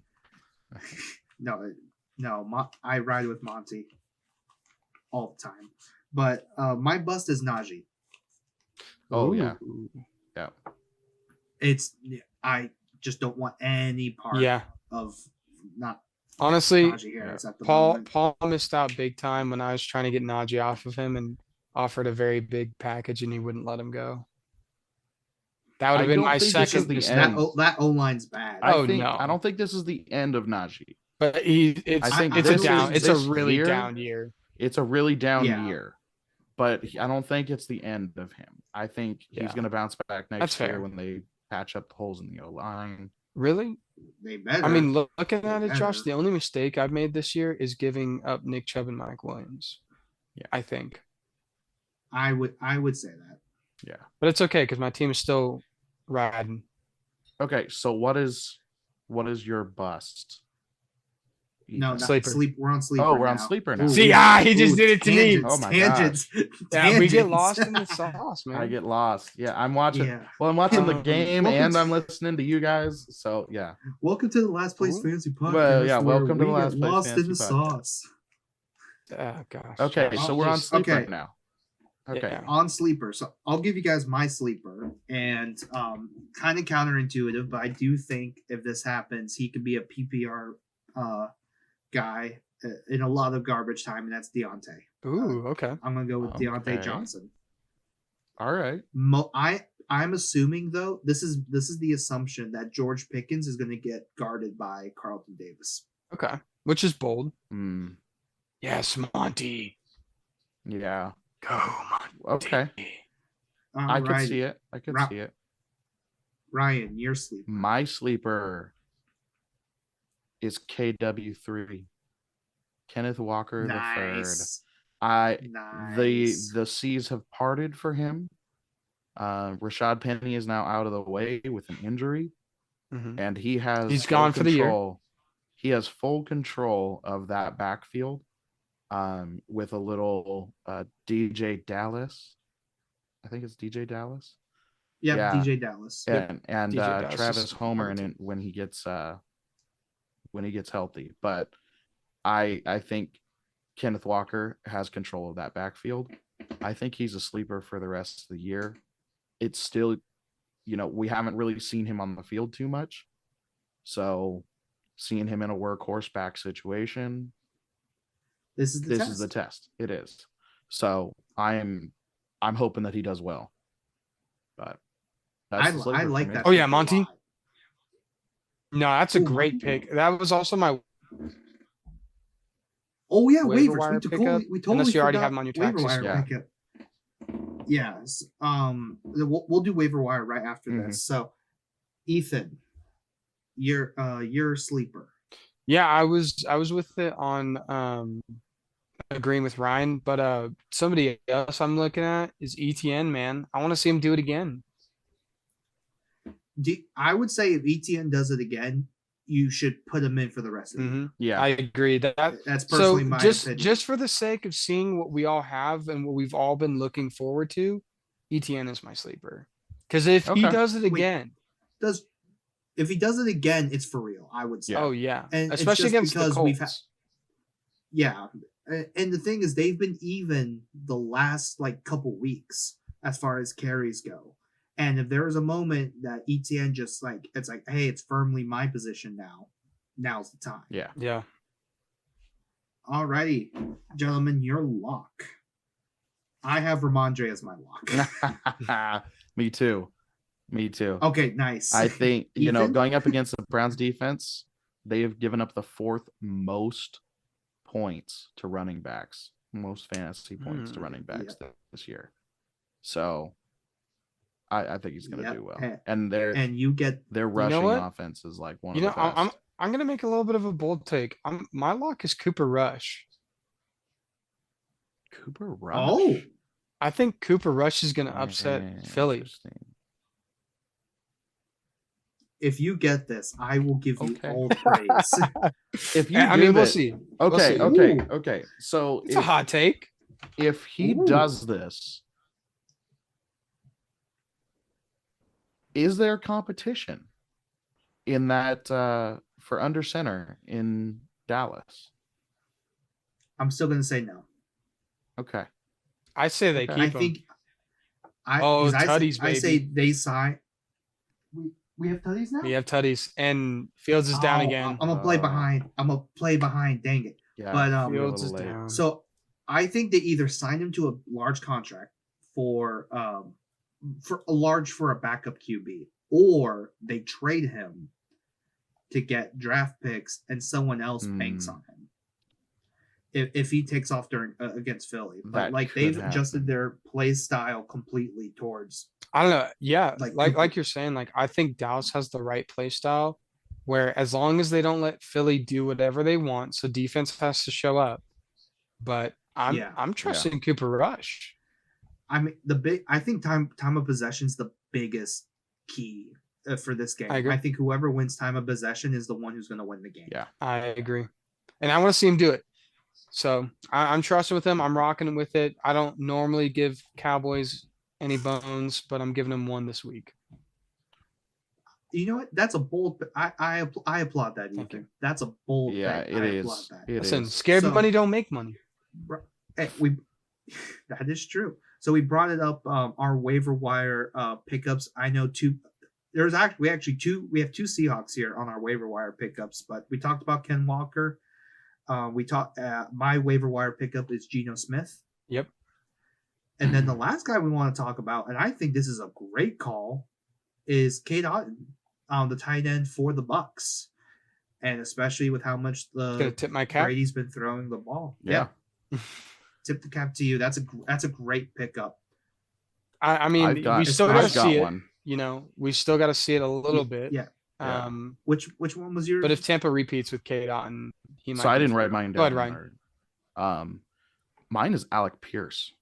No, I ride with Monty all the time. But my bust is Najee. Oh, yeah. Ooh. I just don't want any part Yeah. of not Honestly, Najee Harris at the Paul moment. Paul missed out big time when I was trying to get Najee off of him and offered a very big package and he wouldn't let him go. That would I have been don't my think this is second the mistake. end. That O line's bad. Oh, I no. don't think this is the end of Najee. But I think it's a this down. is- It's a this really year- down year. It's a really down Yeah. year. But I don't think it's the end of him. I think he's Yeah. going to bounce back That's next year fair. when they patch up the holes in the O-line. Really? They better. I mean, looking at it, Josh, better. the only mistake I've made this year is giving up Nick Chubb and Mike Williams. Yeah. I think. I would say that. Yeah. But it's okay because my team is still riding. Okay, so what is your bust? No, not Sleeper. sleep. We're on sleeper. Oh, we're on now. sleeper now. See, he just did it to me. tangents, Oh my tangents. Yeah, we get tangents. lost in the sauce, man. I get lost. Yeah, I'm watching. Yeah. Well, I'm watching the Um, game welcome and to- I'm listening to you guys. So yeah. Welcome to the Last Place Ooh. Fantasy Podcast. Well, yeah, where welcome to we the get Last Place lost in Fantasy the Podcast. sauce. Oh gosh. Okay, Josh, so we're on just- sleeper okay. now. Okay. Yeah. On sleeper. So I'll give you guys my sleeper, and kind of counterintuitive, but I do think if this happens, he could be a PPR guy in a lot of garbage time, and that's Deontay. Ooh, okay. I'm gonna go with Deontay Okay. Johnson. All right. I'm assuming though this is the assumption that George Pickens is going to get guarded by Carlton Davis. Okay. which is bold. Hmm. Yes, Monty. Yeah. Go, Monty. Okay. I could see it. I could see it. Ryan, your sleeper. My sleeper is KW3. Kenneth Walker Nice. the third. The seas have parted for him. Rashad Penny is now out of the way with an injury, and he's gone for the year. He has full control of that backfield, with a little DJ Dallas. I think it's DJ Dallas. Yeah, DJ Dallas. And DJ Dallas Travis Homer when he gets healthy. But I think Kenneth Walker has control of that backfield. I think he's a sleeper for the rest of the year. It's still, we haven't really seen him on the field too much. So seeing him in a workhorse back situation, this is the test. It is. So I'm hoping that he does well. But I like that. Oh yeah, Monty. No, that's a great pick. That was also my. Oh yeah, waiver waivers. wire We totally unless you already have them on your waiver taxes. wire pickup. Yes. We'll do waiver wire right after this. So, Ethan, your sleeper. Yeah, I was with it on agreeing with Ryan, but somebody else I'm looking at is ETN, man. I want to see him do it again. I would say if ETN does it again, you should put him in for the rest of the year. Yeah, I agree. That's personally my opinion. Just for the sake of seeing what we all have and what we've all been looking forward to, ETN is my sleeper. Because if he does it again, if he does it again, it's for real. I would say. Oh yeah, and especially against the Colts. And the thing is, they've been even the last couple weeks as far as carries go. And if there is a moment that ETN just hey, it's firmly my position now, now's the time. Yeah. Alrighty, gentlemen, your lock. I have Ramondre as my lock. Me too. Okay, nice. I think, going up against the Browns defense, they have given up the fourth most points to running backs, most fantasy points to running backs this year. So I think he's going to do well. And their rushing offense is one of the best. I'm going to make a little bit of a bold take. My lock is Cooper Rush. Cooper Rush? Oh. I think Cooper Rush is going to upset Philly. If you get this, I will give you all praise. If you we'll see. Okay, we'll see. Okay. So it's a hot take. If he does this, is there competition in that for under center in Dallas? I'm still going to say no. Okay. I say they keep him. Tutties, baby. I say they sign. We have Tutties now? We have Tutties. And Fields is down again. I'm going to play behind. Dang it. Yeah, but Fields is down. So I think they either sign him to a large contract for a backup QB, or they trade him to get draft picks and someone else banks on him. If he takes off against Philly, but they've adjusted their play style completely towards. I don't know. Yeah, like you're saying, I think Dallas has the right play style, where as long as they don't let Philly do whatever they want, so defense has to show up. But I'm trusting Cooper Rush. I mean, I think time of possession is the biggest key for this game. I think whoever wins time of possession is the one who's going to win the game. Yeah, I agree, and I want to see him do it. So I'm trusting with him. I'm rocking with it. I don't normally give Cowboys any bones, but I'm giving them one this week. You know what? That's a bold. I applaud that, Ethan. That's a bold. Yeah, thing. it I is. applaud that. Listen, scared money don't make money. That is true. So we brought it up. Our waiver wire pickups. I know two. We have two Seahawks here on our waiver wire pickups, but we talked about Ken Walker. My waiver wire pickup is Geno Smith. Yep. And then the last guy we want to talk about, and I think this is a great call, is Cade Otton, the tight end for the Bucks. and especially with how much Gonna tip my cap. Brady's been throwing the ball. Yeah. Tip the cap to you. That's a great pickup. I mean, we still I've got to got see it. one. You know, we still got to see it a little bit. Yeah. Which one was yours? But if Tampa repeats with K-Dot, and he might. So I didn't write mine Go down. ahead, Ryan. Mine is Alec Pierce.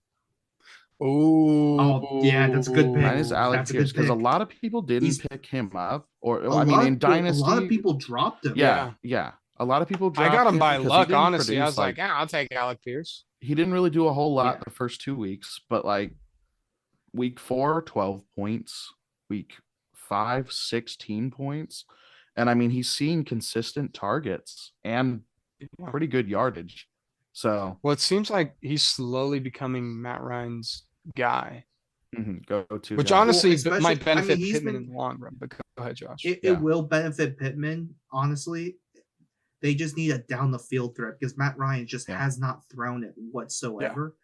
Oh, yeah, that's a good pick. Mine is Alec That's Pierce because a pick. lot of people didn't pick him up, or in Dynasty, a lot of people dropped him. Yeah. A lot of people dropped I got him by 'cause he luck, didn't honestly. I produce, was like, yeah, I'll take Alec Pierce. He didn't really do a whole lot the first 2 weeks, but like week 4, 12 points, week 5, 16 points. And I mean, he's seeing consistent targets and pretty good yardage. So, well, it seems like he's slowly becoming Matt Ryan's guy. Go-to which guy. honestly Well, might benefit he's Pittman been- in the long run. But go ahead, Josh. It will benefit Pittman, honestly. They just need a down the field threat because Matt Ryan just has not thrown it whatsoever.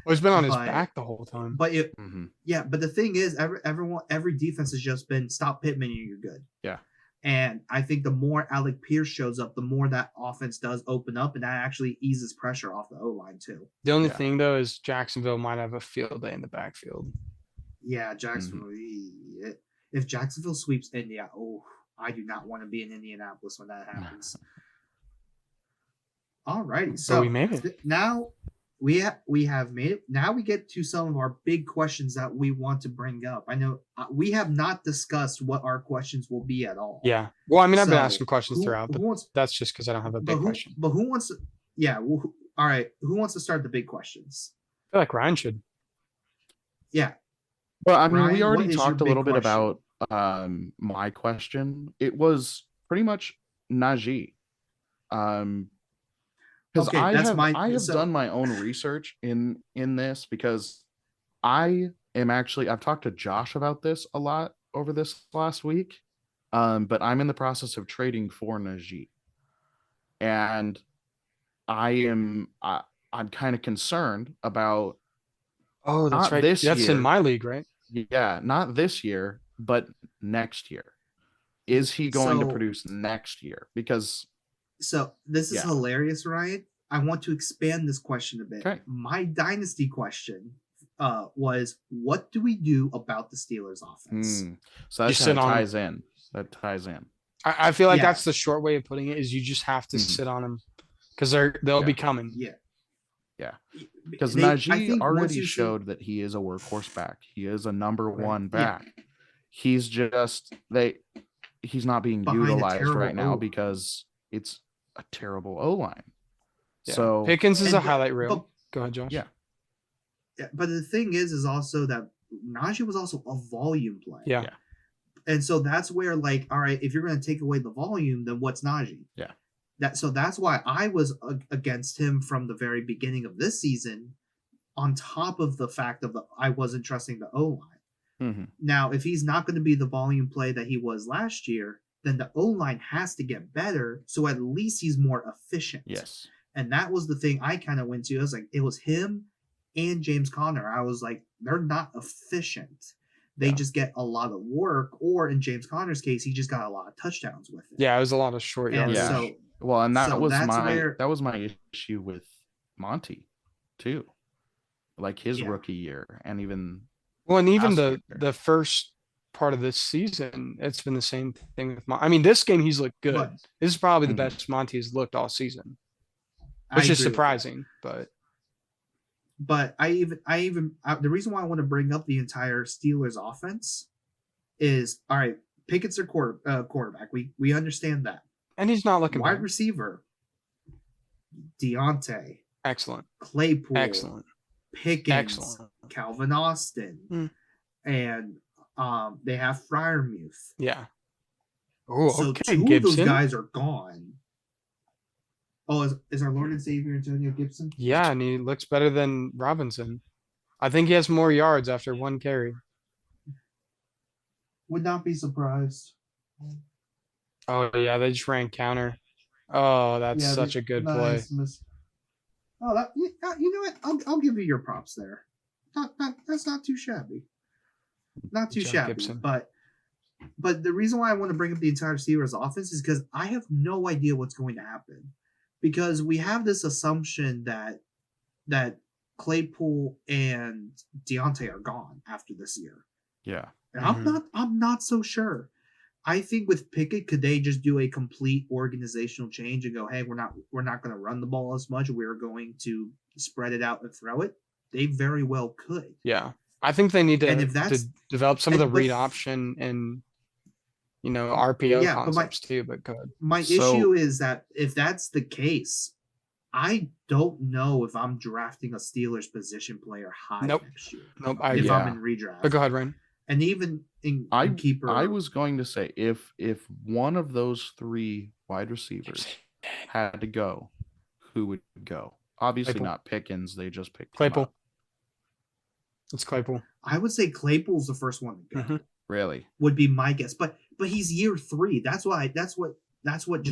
Well, he's been on his back the whole time. But but the thing is, every defense has just been stop Pittman and you're good. Yeah. And I think the more Alec Pierce shows up, the more that offense does open up, and that actually eases pressure off the O-line too. The only thing though is Jacksonville might have a field day in the backfield. Yeah, Jacksonville. If Jacksonville sweeps India, I do not want to be in Indianapolis when that happens. All right, so we made it. Now we have made it. Now we get to some of our big questions that we want to bring up. I know we have not discussed what our questions will be at all. Yeah. Well, I mean, I've been So, asking questions throughout, but that's just because I don't have a big question. But who wants to? Yeah. All right. Who wants to start the big questions? I feel like Ryan should. Yeah. Well, I mean, Ryan, we already what is talked a your little big bit about my question. It was pretty much Najee. Because Okay, I that's have my- I have so- done my own research in this because I am actually I've talked to Josh about this a lot over this last week. But I'm in the process of trading for Najee. And I'm kind of concerned about Oh, that's not right. this That's year. in my league, right? Yeah, not this year, but next year. Is he going to So- produce next year? Because So this is Yeah. hilarious, Ryan. I want to expand this question a bit. Okay. My dynasty question was, what do we do about the Steelers offense? so that You kind sit of on- ties in. That ties in. I feel like Yeah. that's the short way of putting it. Is you just have to Mhm. sit on them because they'll be coming. Yeah. Yeah. Because I Najee think once already you see- showed that he is a workhorse back. He is a number Right. one Yeah. back. He's just he's not being Behind a utilized terrible right now O-line. because it's a terrible O-line. Yeah. So Pickens is And a highlight reel. but- Go ahead, Josh. Yeah. Yeah, but the thing is also that Najee was also a volume play. Yeah. Yeah. And so that's where, like, all right, if you're going to take away the volume, then what's Najee? Yeah. So that's why I was against him from the very beginning of this season, on top of the fact of I wasn't trusting the O-line. mhm. Now, if he's not going to be the volume play that he was last year, then the O-line has to get better, so at least he's more efficient. Yes. And that was the thing I kind of went to. I was like, it was him and James Conner. I was like, they're not efficient. They just get a lot of work, or in James Conner's case, he just got a lot of touchdowns with it. Yeah, it was a lot of short And yards. Yeah. so Well, and that So was that's my where- that was my issue with Monty too. Like his Yeah. rookie year and even Well, and even last year. the first part of this season, it's been the same thing with I mean, this game he's looked good. But This is probably the Mhm. best Monty has looked all season, I which is agree with that. surprising. But But the reason why I want to bring up the entire Steelers offense is, all right, Pickett's their quarterback. We understand that. and he's not looking Wide bad. receiver, Deontay, Excellent, Claypool, excellent, Pickens, excellent. Calvin Austin, Hmm. and they have Fryermuth. Yeah. Oh, So okay, two of those Gibson. guys are gone. Oh, is our Lord and Savior Antonio Gibson? Yeah, and he looks better than Robinson. I think he has more yards after one carry. Would not be surprised. Oh yeah, they just ran counter. Oh, that's Yeah, such a good play. nice miss. Oh, you know what? I'll give you your props there. That's not too shabby. Not too John shabby. Gibson. But But the reason why I want to bring up the entire Steelers offense is because I have no idea what's going to happen. Because we have this assumption that Claypool and Deontay are gone after this year. Yeah. And I'm not so sure. I think with Pickett, could they just do a complete organizational change and go, hey, we're not going to run the ball as much. We're going to spread it out and throw it. They very well could. Yeah. I think they need And if to that's develop some of the but- read option and RPO Yeah, but concepts too, but good. My issue is that if that's the case, I don't know if I'm drafting a Steelers position player high Nope. next year. Nope. If Yeah. I'm in redraft. But go ahead, Ryan. And even in keeper, I was going to say if one of those 3 wide receivers had to go, who would go? Obviously Claypool. not Pickens. They just picked him Claypool. up. It's Claypool. I would say Claypool's the first one to go. Mhm. Really? Would be my guess. But he's year 3. That's what just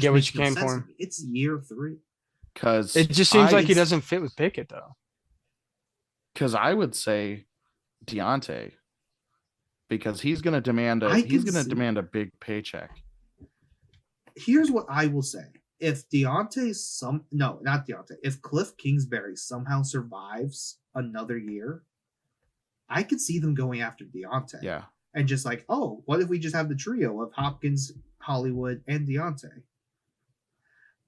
Get what makes you no can sense for to him. me. It's year 3. Because It just seems like he it's- doesn't fit with Pickett though. Because I would say Deontay, because he's going to demand I a can see- demand a big paycheck. Here's what I will say. If if Cliff Kingsbury somehow survives another year, I could see them going after Deontay. Yeah. And just like, oh, what if we just have the trio of Hopkins, Hollywood, and Deontay?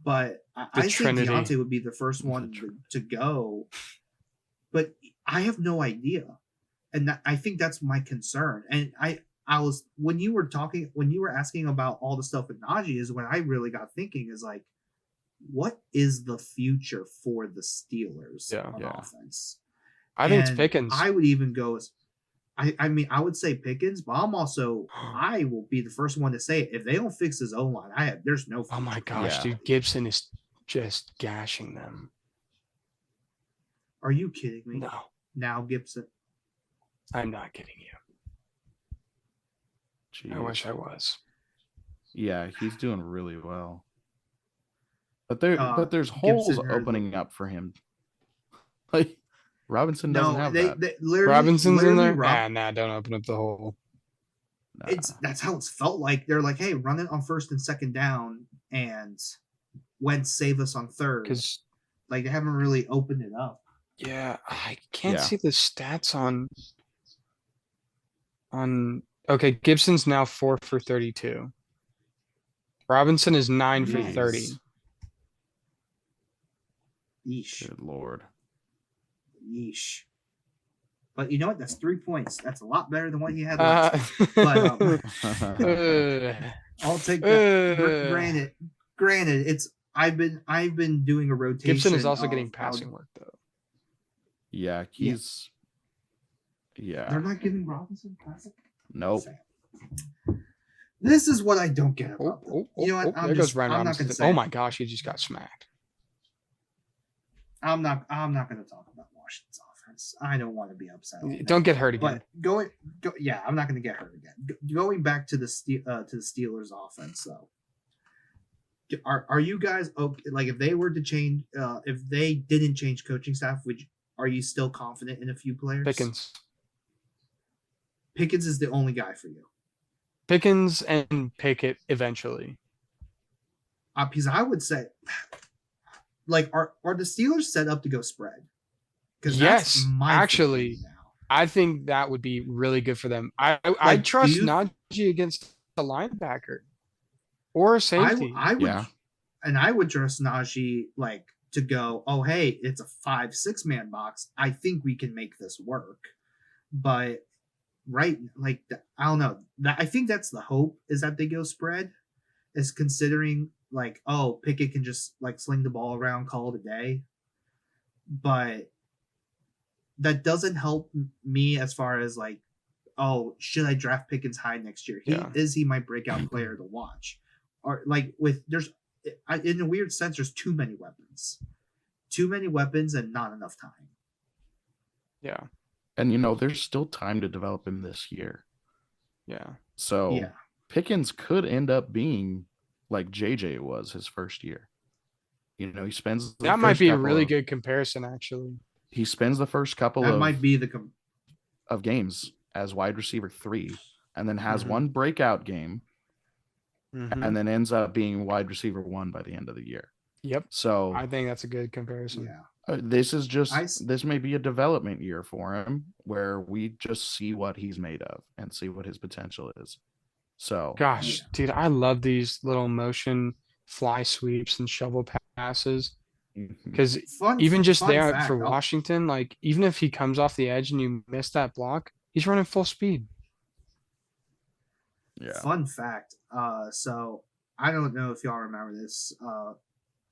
But I think Trinity. Deontay would be the first one to go. But I have no idea. And I think that's my concern. And I was when you were asking about all the stuff with Najee is when I really got thinking is like, what is the future for the Steelers on offense? I think it's And Pickens. I would even go as I mean, I would say Pickens, but I will be the first one to say it. If they don't fix his own line, there's no Oh my future. gosh, Yeah. dude. Gibson is just gashing them. Are you kidding me? No, Now Gibson. I'm not kidding you. I Jeez. wish I was. Yeah, he's doing really well. But there's Gibson holes heard- opening up for him. Like Robinson doesn't No, have they that. literally Robinson's in there? Rob- Nah, don't open up the hole. Nah. That's how it's felt like. They're like, hey, run it on first and second down, and Wentz save us on third. Because Like they haven't really opened it up. yeah, I can't Yeah. see the stats on. Okay, Gibson's now 4 for 32. Robinson is 9 for Nice. 30. Yeesh, Good Lord. yeesh. But you know what? That's 3 points. That's a lot better than what he had last. Uh, But, I'll take that. Granted, it's I've been doing a rotation. Gibson is also getting of- passing work though. Yeah, he's yeah. They're not giving Robinson passing. Nope. This is what I don't get about them. You know what? There goes Ryan I'm not Robinson. gonna say. Oh my gosh, he just got smacked. I'm not going to talk about Washington's offense. I don't want to be upset. on that. Don't get hurt again. But yeah, I'm not going to get hurt again. Going back to the Steelers offense, though, are you guys okay? Like, if they were to change, if they didn't change coaching staff, are you still confident in a few players? Pickens is the only guy for you. Pickens and Pickett eventually. Because I would say, like, are the Steelers set up to go spread? Yes, actually. thinking now. I think that would be really good for them. I Like, trust do you- Najee against a linebacker or a safety. I would, Yeah. and I would trust Najee like to go. Oh, hey, it's a 5-6 man box. I think we can make this work. But right, like I don't know. I think that's the hope is that they go spread. Is considering like, oh, Pickett can just like sling the ball around, call it a day. But that doesn't help me as far as like, oh, should I draft Pickens high next year? Yeah. Is he my breakout player to watch? Or like in a weird sense, there's too many weapons and not enough time. Yeah. And there's still time to develop him this year. Yeah. So Yeah. Pickens could end up being like JJ was his first year. He spends That might be a really good comparison, actually. He spends the first couple That might be the of games as wide receiver 3, and then has Mhm. one breakout game, Mhm. and then ends up being wide receiver 1 by the end of the year. Yep. So I think that's a good comparison. Yeah. this is just this may be a development year for him where we just see what he's made of and see what his potential is. So Gosh, dude, I love these little motion fly sweeps and shovel passes because even just fun there fact, for Washington, like even if he comes off the edge and you miss that block, he's running full speed. yeah. Fun fact. So I don't know if y'all remember this.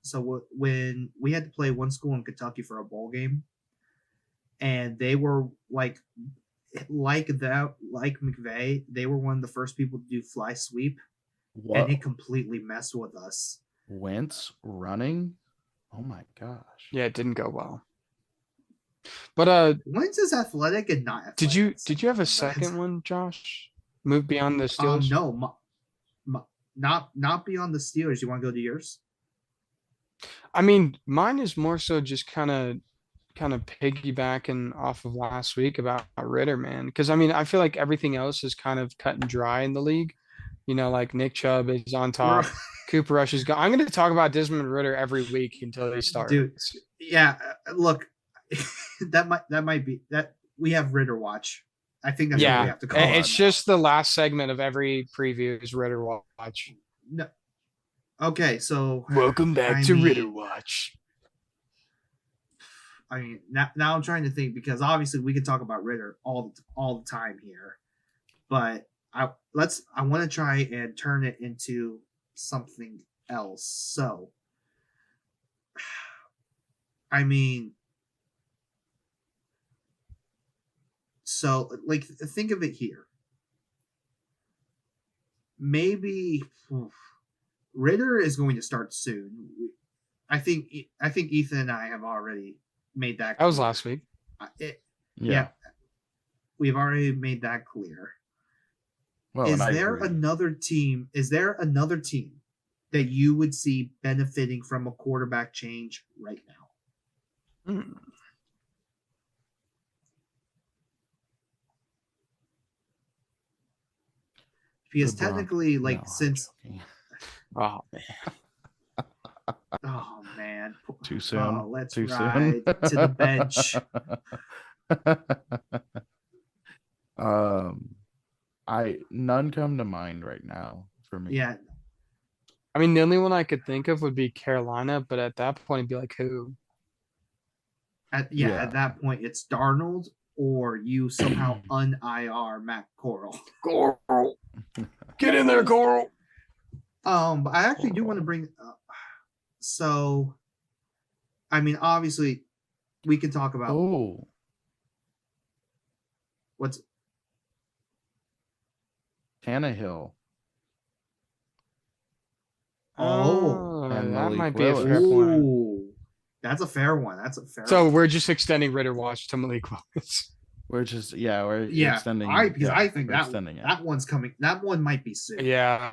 So when we had to play one school in Kentucky for a bowl game, and they were like McVay, they were one of the first people to do fly sweep, and it completely messed with us. Wentz running? Oh my gosh. Yeah, it didn't go well. But Wentz is athletic and not athletic. did you have a second one, Josh? Move beyond the Steelers? No, not beyond the Steelers. You want to go to yours? I mean, mine is more so just kind of piggybacking off of last week about Ritter, man. Because I mean, I feel like everything else is kind of cut and dry in the league. You know, like Nick Chubb is on top. Cooper Rush is gone. I'm going to talk about Desmond Ritter every week until he starts. Dude, yeah. Look, that might be that we have Ritter watch. I think that's what we have to call it. It's just the last segment of every preview is Ritter watch. No. Okay, so welcome back to Ritter watch. I mean, now I'm trying to think because obviously we could talk about Ritter all the time here, but I want to try and turn it into something else. So, I mean, like think of it here. Maybe Ritter is going to start soon. I think Ethan and I have already made that clear. That was last week. Yeah. We've already made that clear. Well, is there another team that you would see benefiting from a quarterback change right now? Because technically, since oh man. Oh man. Too soon. Oh, let's Too ride soon. to the bench. None come to mind right now for me. Yeah. I mean, the only one I could think of would be Carolina, but at that point, it'd be like who? At that point, it's Darnold or you somehow un-IR Matt Corral. Coral. Get in there, Coral. But I actually do want to bring so I mean, obviously we can talk about what's Tannehill. And that Malik might Willis. be a fair point. That's a fair one. So we're just extending Ritter watch to Malik Willis. We're extending. I think that one's coming. That one might be soon. Yeah.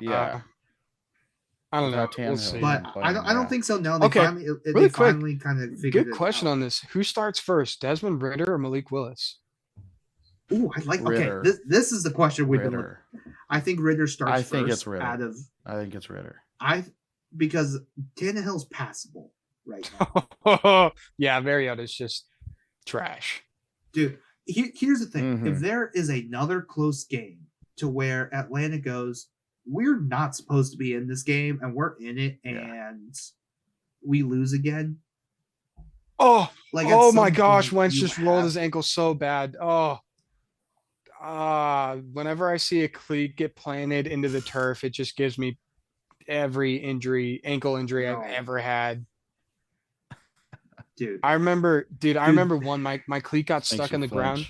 I don't know. We'll see. But I don't think so. No. Really quick. Finally kind of figured Good question on this. Who starts first, Desmond Ritter or Malik Willis? Ooh, I like. Ritter. Okay, this is the question we've been looking. I think Ritter starts. I think first it's Ritter. I think it's Ritter. Because Tannehill's passable right now. Yeah, Mariota's just trash. Dude, here's the thing. Mm-hmm. If there is another close game to where Atlanta goes, we're not supposed to be in this game, and we're in it, and we lose again. Oh my gosh, Wentz just rolled his ankle so bad. Whenever I see a cleat get planted into the turf, it just gives me every ankle injury I've ever had. Dude. I remember one, my cleat got stuck in the ground.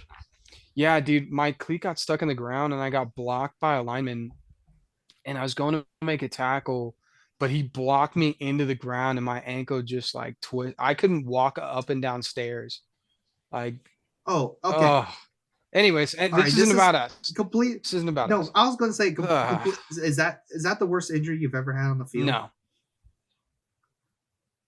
Yeah, dude, my cleat got stuck in the ground and I got blocked by a lineman and I was going to make a tackle, but he blocked me into the ground and my ankle just like twist. I couldn't walk up and down stairs. Like, okay. Anyways, and this isn't about us. This isn't about us. No, I was going to say, is that the worst injury you've ever had on the field? No.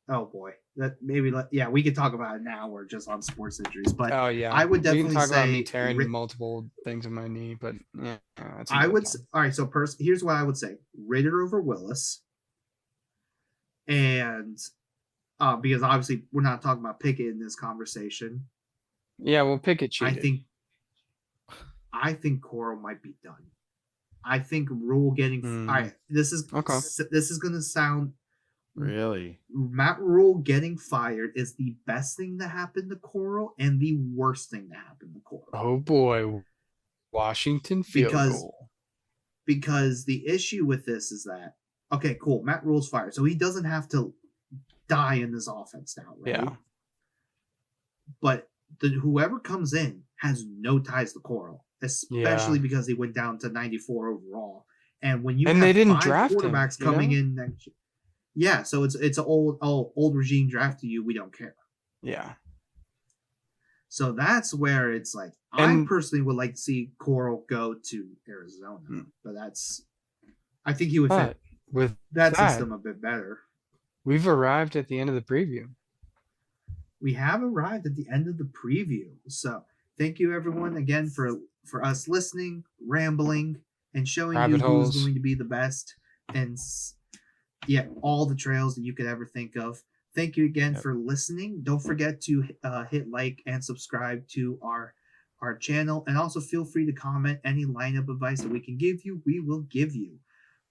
Oh boy. that maybe we could talk about it now or just on sports injuries, but Oh yeah, I would we can definitely talk about me say tearing multiple things in my knee, but yeah, that's I another would time. all right. So here's what I would say: Ritter over Willis, and because obviously we're not talking about Pickett in this conversation. Yeah, well, Pickett cheated. I think Coral might be done. I think Rule getting all right. This is going to sound really. Matt Rule getting fired is the best thing to happen to Coral and the worst thing to happen to Coral. Oh boy, Washington field goal. Because the issue with this is that okay, cool. Matt Rule's fired, so he doesn't have to die in this offense now, right? Yeah. But whoever comes in has no ties to Coral, especially because he went down to 94 overall. And when you have they didn't 5 draft quarterbacks him, coming in next year, yeah, so it's an old regime drafted you. We don't care. Yeah. So that's where it's like I personally would like to see Coral go to Arizona, but I think he would fit with that system a bit better. We've arrived at the end of the preview. We have arrived at the end of the preview. So thank you everyone again for us listening, rambling, and showing you who's going to be the best and all the trails that you could ever think of. Thank you again for listening. Don't forget to hit like and subscribe to our channel, and also feel free to comment any lineup advice that we can give you. We will give you.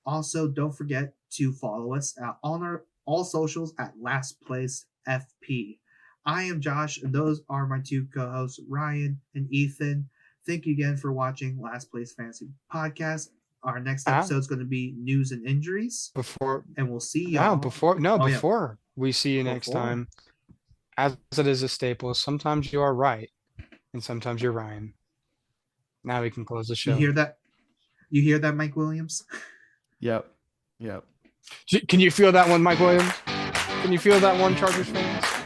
Also, don't forget to follow us on our all socials at Last Place FP. I am Josh, and those are my 2 co-hosts, Ryan and Ethan. Thank you again for watching Last Place Fantasy Podcast. Our next episode is going to be news and injuries. And we'll see y'all. Before we see you next time, as it is a staple, sometimes you are right, and sometimes you're Ryan. Now we can close the show. You hear that? You hear that, Mike Williams? Yep. Can you feel that one, Mike Williams? Can you feel that one, Chargers fans?